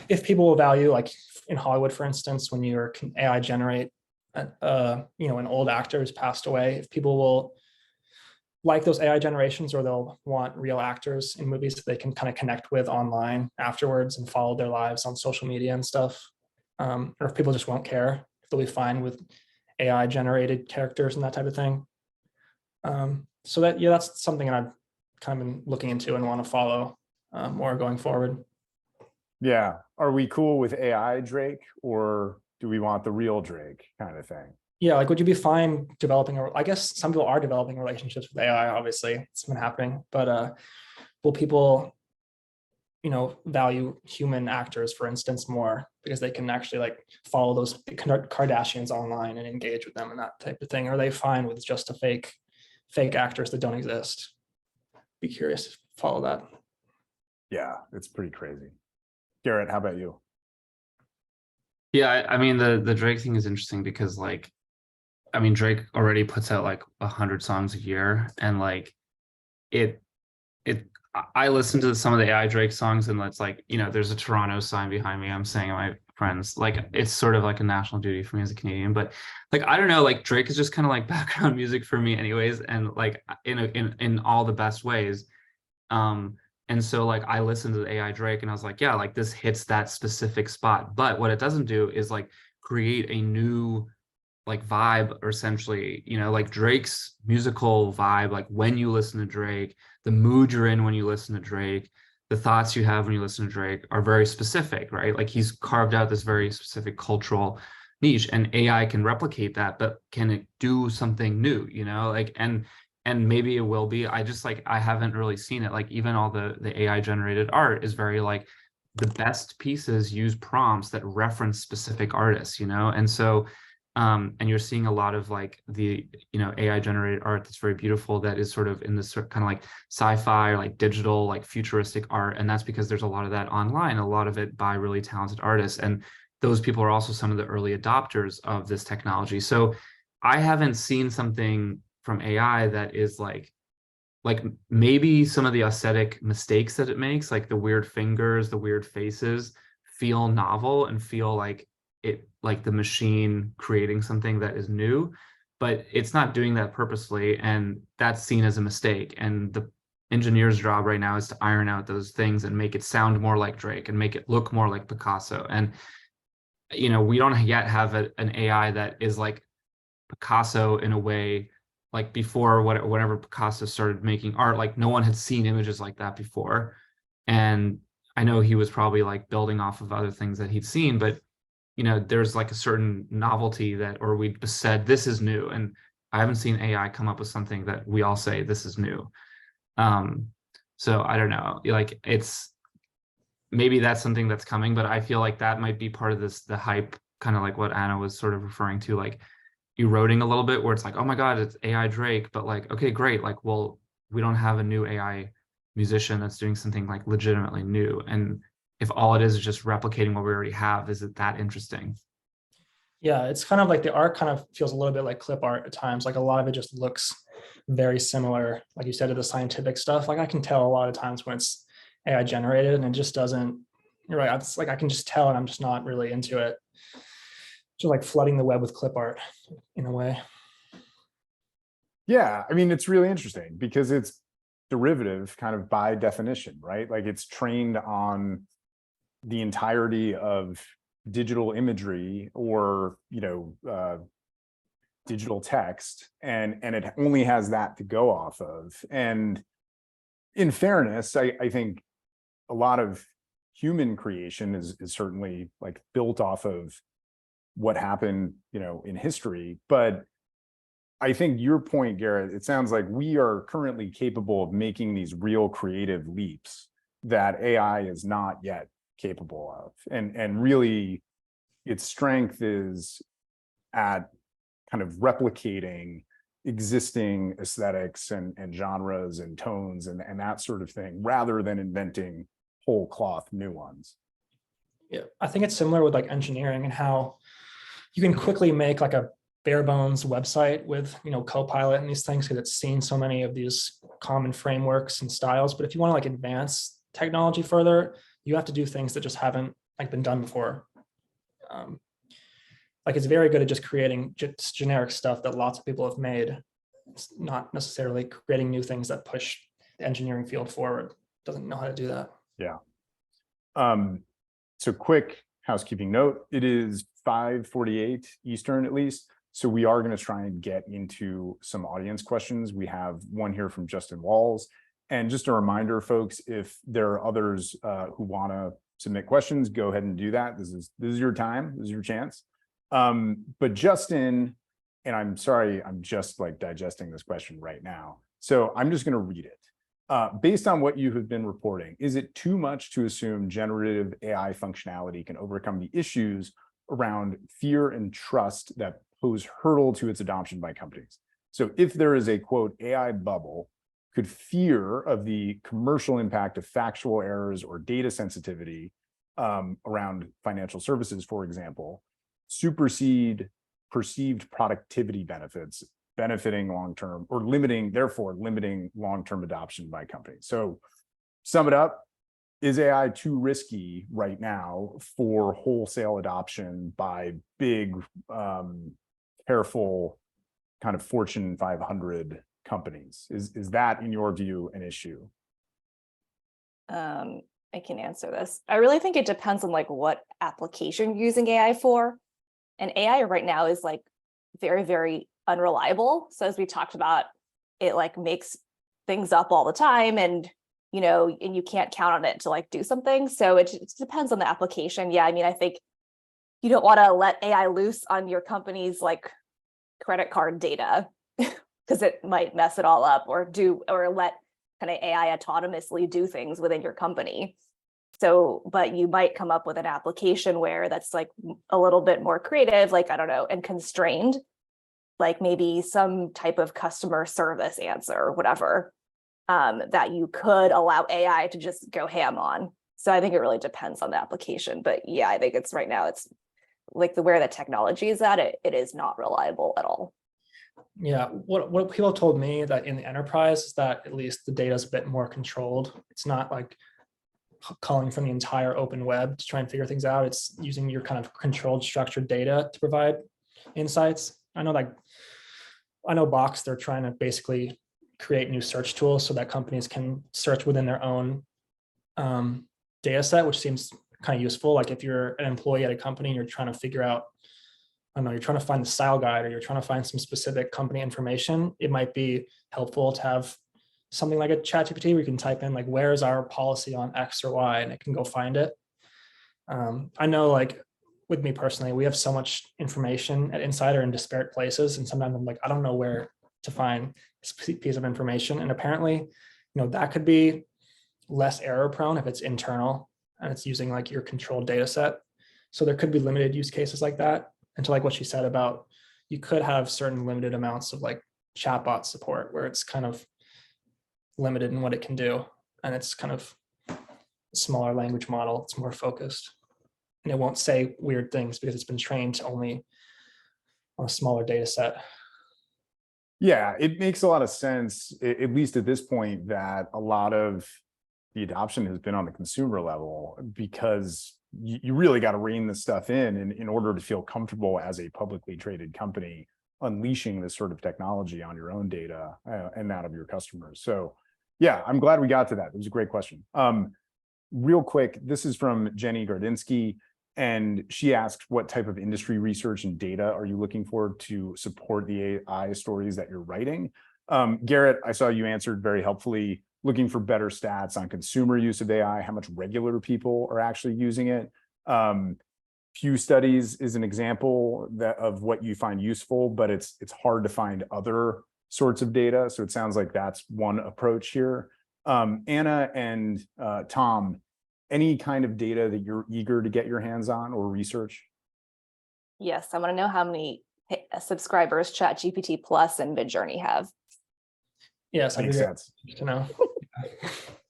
If people will value, like in Hollywood, for instance, when you're AI generate, you know, an old actor who's passed away, if people will like those AI generations, or they'll want real actors in movies that they can kind of connect with online afterwards and follow their lives on social media and stuff. Or if people just won't care, if they'll be fine with AI generated characters and that type of thing. So that, yeah, that's something that I've kind of been looking into and want to follow more going forward. Yeah. Are we cool with AI Drake, or do we want the real Drake kind of thing? Yeah, like, would you be fine developing, I guess some people are developing relationships with AI, obviously, it's been happening, but will people, you know, value human actors, for instance, more because they can actually like follow those Kardashians online and engage with them and that type of thing? Or are they fine with just a fake actors that don't exist? Be curious to follow that. Yeah, it's pretty crazy. Gerrit, how about you? Yeah, I mean, the Drake thing is interesting because like, I mean, Drake already puts out like 100 songs a year, and like I listen to some of the AI Drake songs, and it's like, you know, there's a Toronto sign behind me. I'm saying to my friends, like, it's sort of like a national duty for me as a Canadian, but like, I don't know, like Drake is just kind of like background music for me anyways. And like in all the best ways. And so like, I listened to the AI Drake and I was like, yeah, like this hits that specific spot. But what it doesn't do is like create a new like vibe, or essentially, you know, like Drake's musical vibe, like when you listen to Drake, the mood you're in when you listen to Drake, the thoughts you have when you listen to Drake are very specific, right? Like he's carved out this very specific cultural niche, and AI can replicate that, but can it do something new, you know? Like, and maybe it will be. I just like, I haven't really seen it. Like even all the AI generated art is very like the best pieces use prompts that reference specific artists, and so and you're seeing a lot of like the AI generated art that's very beautiful, that is sort of in this kind of like sci-fi or like digital, like futuristic art, and that's because there's a lot of that online, a lot of it by really talented artists, and those people are also some of the early adopters of this technology. So I haven't seen something from AI that is like maybe some of the aesthetic mistakes that it makes, like the weird fingers, the weird faces, feel novel and feel like the machine creating something that is new, but it's not doing that purposely, and that's seen as a mistake. And the engineer's job right now is to iron out those things and make it sound more like Drake and make it look more like Picasso. And we don't yet have an AI that is like Picasso in a way. Like before, whenever Picasso started making art, like no one had seen images like that before. And I know he was probably like building off of other things that he'd seen, but there's like a certain novelty that, or we said this is new, and I haven't seen AI come up with something that we all say this is new. So I don't know, like maybe that's something that's coming, but I feel like that might be part of the hype, kind of like what Anna was sort of referring to, like eroding a little bit, where it's like, oh my God, it's AI Drake, but like, okay, great. Like, well, we don't have a new AI musician that's doing something like legitimately new. And if all it is just replicating what we already have, is it that interesting? Yeah, it's kind of like the art kind of feels a little bit like clip art at times. Like a lot of it just looks very similar, like you said, to the scientific stuff. Like I can tell a lot of times when it's AI generated and it just doesn't, you're right. It's like, I can just tell and I'm just not really into it. Just like flooding the web with clip art in a way. Yeah, I mean, it's really interesting because it's derivative kind of by definition, right? Like it's trained on the entirety of digital imagery or, digital text, and it only has that to go off of. And in fairness, I think a lot of human creation is certainly like built off of what happened, in history. But I think your point, Gerrit, it sounds like we are currently capable of making these real creative leaps that AI is not yet capable of. And really its strength is at kind of replicating existing aesthetics and genres and tones and that sort of thing, rather than inventing whole cloth new ones. Yeah, I think it's similar with like engineering and how you can quickly make like a bare bones website with Copilot and these things, because it's seen so many of these common frameworks and styles. But if you want to like advance technology further, you have to do things that just haven't like been done before. Like it's very good at just creating just generic stuff that lots of people have made. It's not necessarily creating new things that push the engineering field forward. It doesn't know how to do that. Yeah. So quick housekeeping note, it is 5:48 Eastern at least. So we are going to try and get into some audience questions. We have one here from Justin Walls. And just a reminder, folks, if there are others who want to submit questions, go ahead and do that. This is your time. This is your chance. But Justin, and I'm sorry, I'm just like digesting this question right now. So I'm just going to read it. Based on what you have been reporting, is it too much to assume generative AI functionality can overcome the issues around fear and trust that pose hurdle to its adoption by companies? So if there is a quote AI bubble, could fear of the commercial impact of factual errors or data sensitivity around financial services, for example, supersede perceived productivity benefits, benefiting long-term or therefore limiting long-term adoption by companies? So sum it up, is AI too risky right now for wholesale adoption by big, careful kind of Fortune 500 companies? Is that, in your view, an issue? I can answer this. I really think it depends on like what application you're using AI for. And AI right now is like very, very unreliable. So as we talked about, it like makes things up all the time, and and you can't count on it to like do something. So it depends on the application. Yeah, I mean, I think you don't want to let AI loose on your company's like credit card data because it might mess it all up, or let kind of AI autonomously do things within your company. So, but you might come up with an application where that's like a little bit more creative, like, I don't know, and constrained, like maybe some type of customer service answer or whatever, that you could allow AI to just go ham on. So I think it really depends on the application. But yeah, I think it's right now, it's like where the technology is at, it is not reliable at all. Yeah, what people told me that in the enterprise is that at least the data is a bit more controlled. It's not like calling from the entire open web to try and figure things out. It's using your kind of controlled, structured data to provide insights. I know Box, they're trying to basically create new search tools so that companies can search within their own data set, which seems kind of useful. Like if you're an employee at a company and you're trying to figure out, I don't know, you're trying to find the style guide or you're trying to find some specific company information, it might be helpful to have something like a ChatGPT where you can type in like, where is our policy on X or Y, and it can go find it. I know, like with me personally, we have so much information at Insider in disparate places, and sometimes I'm like, I don't know where to find this piece of information. And apparently, that could be less error prone if it's internal and it's using like your controlled data set. So there could be limited use cases like that. And to like what she said about, you could have certain limited amounts of like chatbot support where it's kind of limited in what it can do. And it's kind of a smaller language model. It's more focused. And it won't say weird things because it's been trained only on a smaller data set. Yeah, it makes a lot of sense, at least at this point, that a lot of the adoption has been on the consumer level, because you really got to rein this stuff in order to feel comfortable as a publicly traded company unleashing this sort of technology on your own data and that of your customers. So yeah, I'm glad we got to that. It was a great question. Real quick, this is from Jenny Gardinsky, and she asked, what type of industry research and data are you looking for to support the AI stories that you're writing? Gerrit, I saw you answered very helpfully, looking for better stats on consumer use of AI, how much regular people are actually using it. Pew Studies is an example of what you find useful, but it's hard to find other sorts of data. So it sounds like that's one approach here. Anna and Tom, any kind of data that you're eager to get your hands on or research? Yes, I want to know how many subscribers ChatGPT Plus and Midjourney have. Yes, Makes sense to know.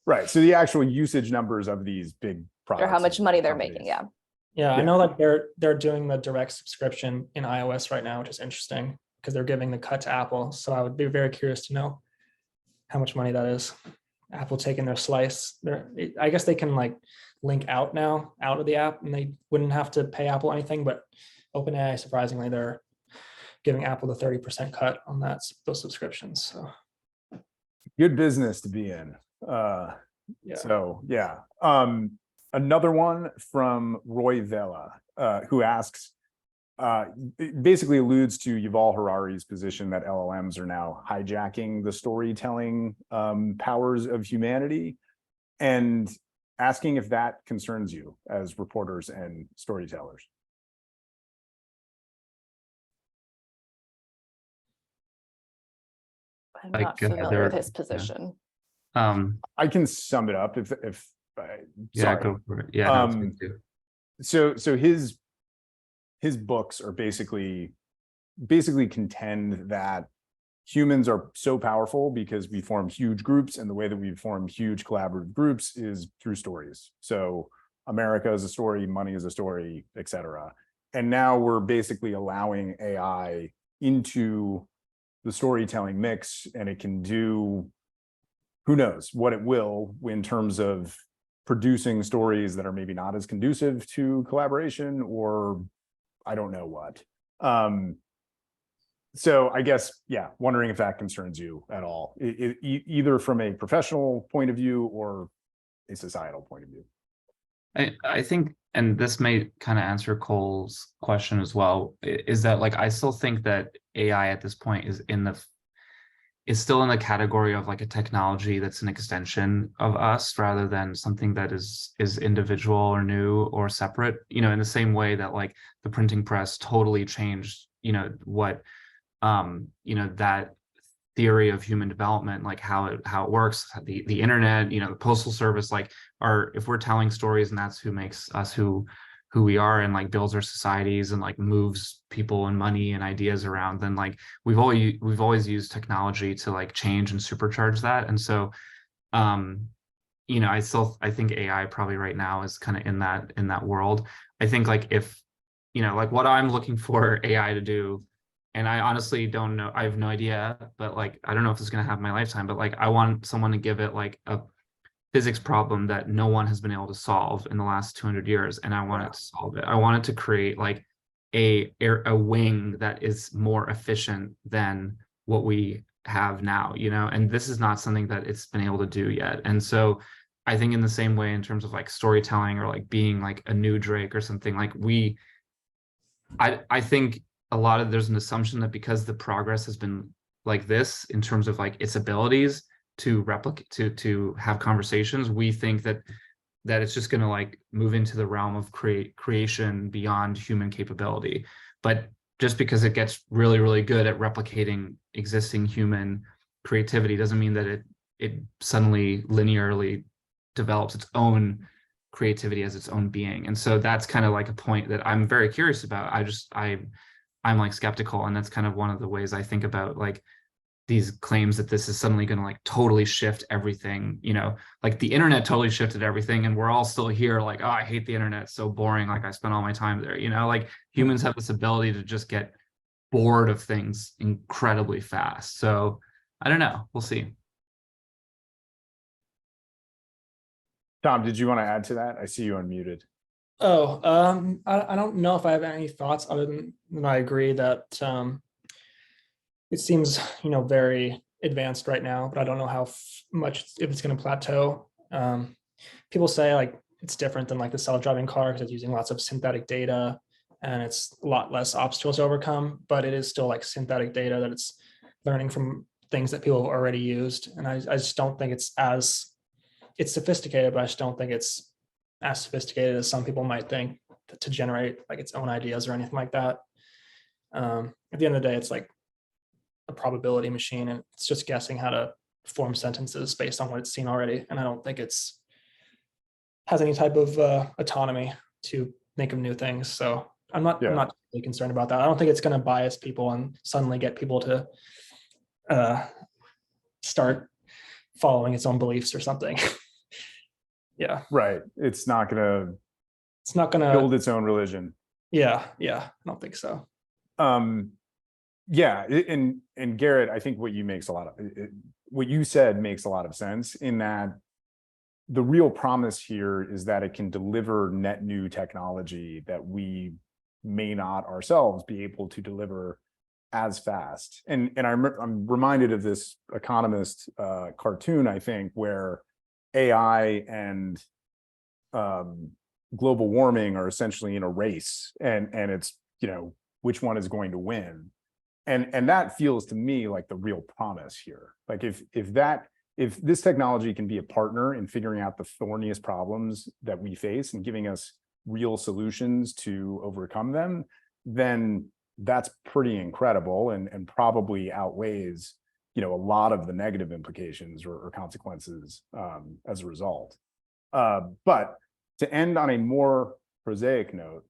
Right. So the actual usage numbers of these big products, Or how much money they're making. Yeah. Yeah, I know that they're doing the direct subscription in iOS right now, which is interesting because they're giving the cut to Apple. So I would be very curious to know how much money that is. Apple taking their slice. I guess they can like link out now out of the app, and they wouldn't have to pay Apple anything. But OpenAI, surprisingly, they're giving Apple the 30% cut on those subscriptions. So good business to be in. So yeah. Another one from Roy Vela, who asks, basically alludes to Yuval Harari's position that LLMs are now hijacking the storytelling powers of humanity, and asking if that concerns you as reporters and storytellers. I'm not familiar with his position. I can sum it up if yeah, go for it. Yeah, so his books are basically contend that humans are so powerful because we form huge groups, and the way that we form huge collaborative groups is through stories. So America is a story, money is a story, etc. And now we're basically allowing AI into the storytelling mix, and it can do, who knows what it will in terms of producing stories that are maybe not as conducive to collaboration, or I don't know what. So I guess, yeah, wondering if that concerns you at all, either from a professional point of view or a societal point of view. I think, and this may kind of answer Cole's question as well, is that like I still think that AI at this point is still in the category of like a technology that's an extension of us rather than something that is individual or new or separate, in the same way that like the printing press totally changed, what, that theory of human development, like how it works, the internet, the postal service, like if we're telling stories and that's who makes us who we are and like builds our societies and like moves people and money and ideas around, then like we've always used technology to like change and supercharge that. And so I think AI probably right now is kind of in that world. I think like if like what I'm looking for AI to do, and I honestly don't know, I have no idea, but like I don't know if it's going to have my lifetime, but like I want someone to give it like a physics problem that no one has been able to solve in the last 200 years, and I want it to solve it. I want it to create like a wing that is more efficient than what we have now, and this is not something that it's been able to do yet. And so I think in the same way, in terms of like storytelling or like being like a new Drake or something, like I think there's an assumption that because the progress has been like this in terms of like its abilities to replicate, to have conversations, we think that it's just going to like move into the realm of creation beyond human capability. But just because it gets really, really good at replicating existing human creativity doesn't mean that it suddenly linearly develops its own creativity as its own being. And so that's kind of like a point that I'm very curious about. I'm like skeptical, and that's kind of one of the ways I think about like these claims that this is suddenly going to like totally shift everything, like the internet totally shifted everything and we're all still here like, oh, I hate the internet, it's so boring, like I spent all my time there, like humans have this ability to just get bored of things incredibly fast. So I don't know, we'll see. Tom, did you want to add to that? I see you unmuted. I don't know if I have any thoughts other than I agree that it seems very advanced right now, but I don't know how much, if it's going to plateau. People say like it's different than like the self-driving car because it's using lots of synthetic data and it's a lot less obstacles to overcome, but it is still like synthetic data that it's learning from things that people have already used. And I just don't think it's sophisticated, but I just don't think it's as sophisticated as some people might think to generate like its own ideas or anything like that. At the end of the day, it's like a probability machine and it's just guessing how to form sentences based on what it's seen already. And I don't think it's has any type of autonomy to think of new things. So I'm not really concerned about that. I don't think it's going to bias people and suddenly get people to start following its own beliefs or something. Yeah. Right. It's not gonna build its own religion. Yeah. I don't think so. Yeah, and Gerrit, I think what you said makes a lot of sense, in that the real promise here is that it can deliver net new technology that we may not ourselves be able to deliver as fast. And I'm reminded of this Economist cartoon, I think, where AI and global warming are essentially in a race, and it's which one is going to win. And that feels to me like the real promise here. Like if this technology can be a partner in figuring out the thorniest problems that we face and giving us real solutions to overcome them, then that's pretty incredible and probably outweighs a lot of the negative implications or consequences as a result. But to end on a more prosaic note,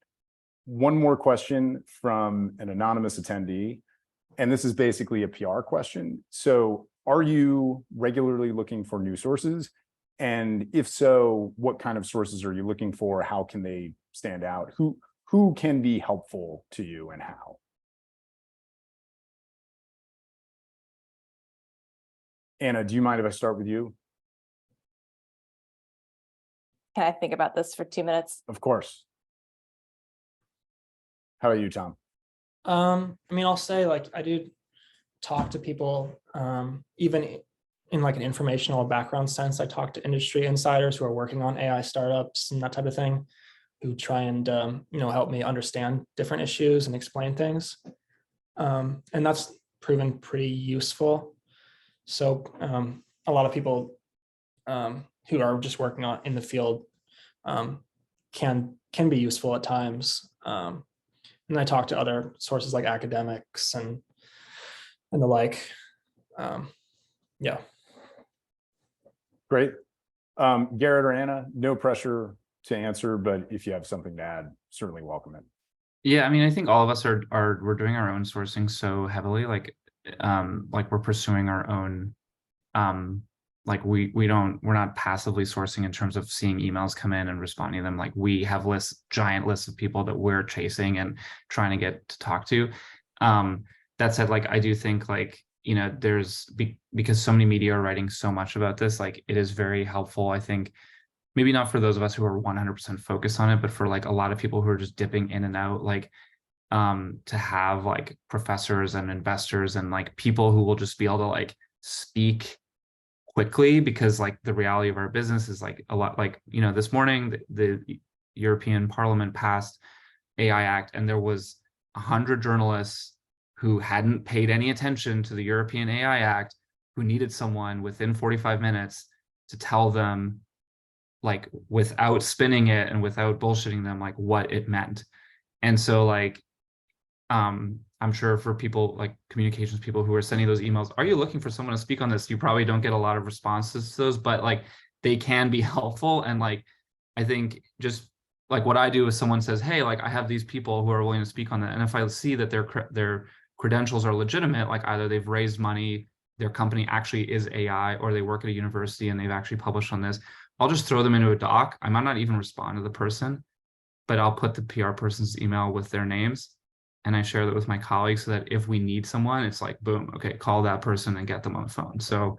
one more question from an anonymous attendee. And this is basically a PR question. So are you regularly looking for new sources? And if so, what kind of sources are you looking for? How can they stand out? Who can be helpful to you and how? Anna, do you mind if I start with you? Can I think about this for 2 minutes? Of course. How about you, Tom? I'll say like I do talk to people, even in like an informational background sense. I talk to industry insiders who are working on AI startups and that type of thing, who try and help me understand different issues and explain things. And that's proven pretty useful. So a lot of people who are just working on in the field can be useful at times. And I talk to other sources like academics and the like. Yeah. Great. Gerrit or Anna, no pressure to answer, but if you have something to add, certainly welcome it. Yeah, I mean, I think all of us we're doing our own sourcing so heavily, like we're pursuing our own, we're not passively sourcing in terms of seeing emails come in and responding to them. Like we have giant lists of people that we're chasing and trying to get to talk to. That said, like I do think like, you know, because so many media are writing so much about this, like it is very helpful, I think, maybe not for those of us who are 100% focused on it, but for like a lot of people who are just dipping in and out, like to have like professors and investors and like people who will just be able to like speak quickly, because like the reality of our business is like a lot, like, you know, this morning the European Parliament passed AI Act, and there was 100 journalists who hadn't paid any attention to the European AI Act, who needed someone within 45 minutes to tell them, like without spinning it and without bullshitting them, like what it meant. And so like, I'm sure for people like communications people who are sending those emails, are you looking for someone to speak on this? You probably don't get a lot of responses to those, but like they can be helpful. And like, I think just like what I do is someone says, hey, like I have these people who are willing to speak on that. And if I see that their credentials are legitimate, like either they've raised money, their company actually is AI, or they work at a university and they've actually published on this, I'll just throw them into a doc. I might not even respond to the person, but I'll put the PR person's email with their names, and I share that with my colleagues so that if we need someone, it's like, boom, okay, call that person and get them on the phone. So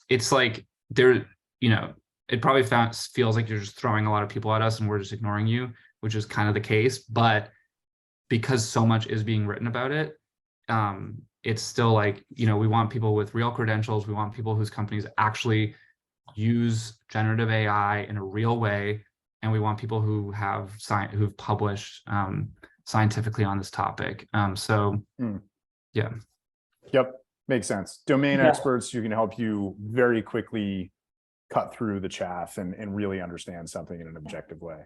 it's like there, you know, it probably feels like you're just throwing a lot of people at us and we're just ignoring you, which is kind of the case. But because so much is being written about it, it's still like, you know, we want people with real credentials. We want people whose companies actually use generative AI in a real way, and we want people who have who've published scientifically on this topic. Yeah. Yep, makes sense. Domain Yeah. experts who can help you very quickly cut through the chaff and really understand something in an objective way.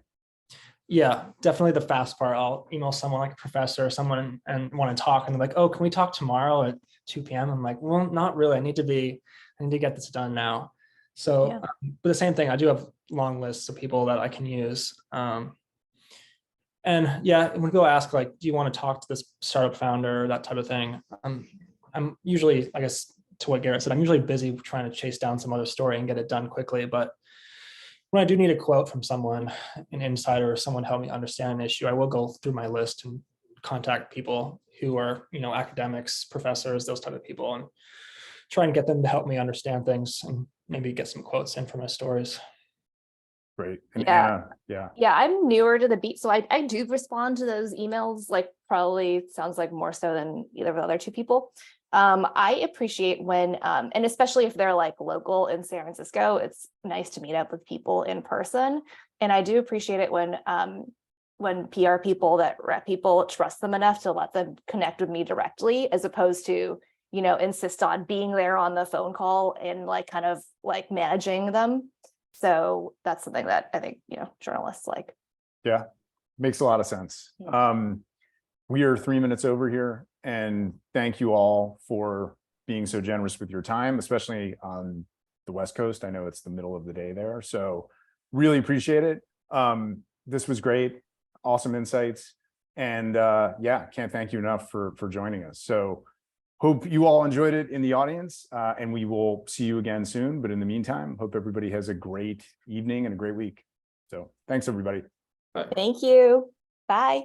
Yeah, definitely the fast part. I'll email someone like a professor or someone and want to talk, and they're like, oh, can we talk tomorrow at 2 p.m.? I'm like, well, not really. I need to get this done now. So, Yeah. but the same thing, I do have long lists of people that I can use. And yeah, when people ask like, do you want to talk to this startup founder, that type of thing? I'm usually, I guess, to what Gerrit said, I'm usually busy trying to chase down some other story and get it done quickly. But when I do need a quote from someone, an insider, or someone help me understand an issue, I will go through my list and contact people who are, you know, academics, professors, those type of people, and try and get them to help me understand things and maybe get some quotes in for my stories. Great. And Yeah. Anna, Yeah, I'm newer to the beat, so I do respond to those emails, like probably sounds like more so than either of the other two people. I appreciate when, and especially if they're like local in San Francisco, it's nice to meet up with people in person. And I do appreciate it when PR people that rep people trust them enough to let them connect with me directly, as opposed to, you know, insist on being there on the phone call and like kind of like managing them. So that's something that I think, you know, journalists like. yeah, makes a lot of sense. We are 3 minutes over here, and thank you all for being so generous with your time, especially on the West Coast. I know it's the middle of the day there, so really appreciate it. This was great, awesome insights, and yeah, can't thank you enough for joining us. So hope you all enjoyed it in the audience, and we will see you again soon. But in the meantime, hope everybody has a great evening and a great week. So thanks, everybody. Thank you. Bye.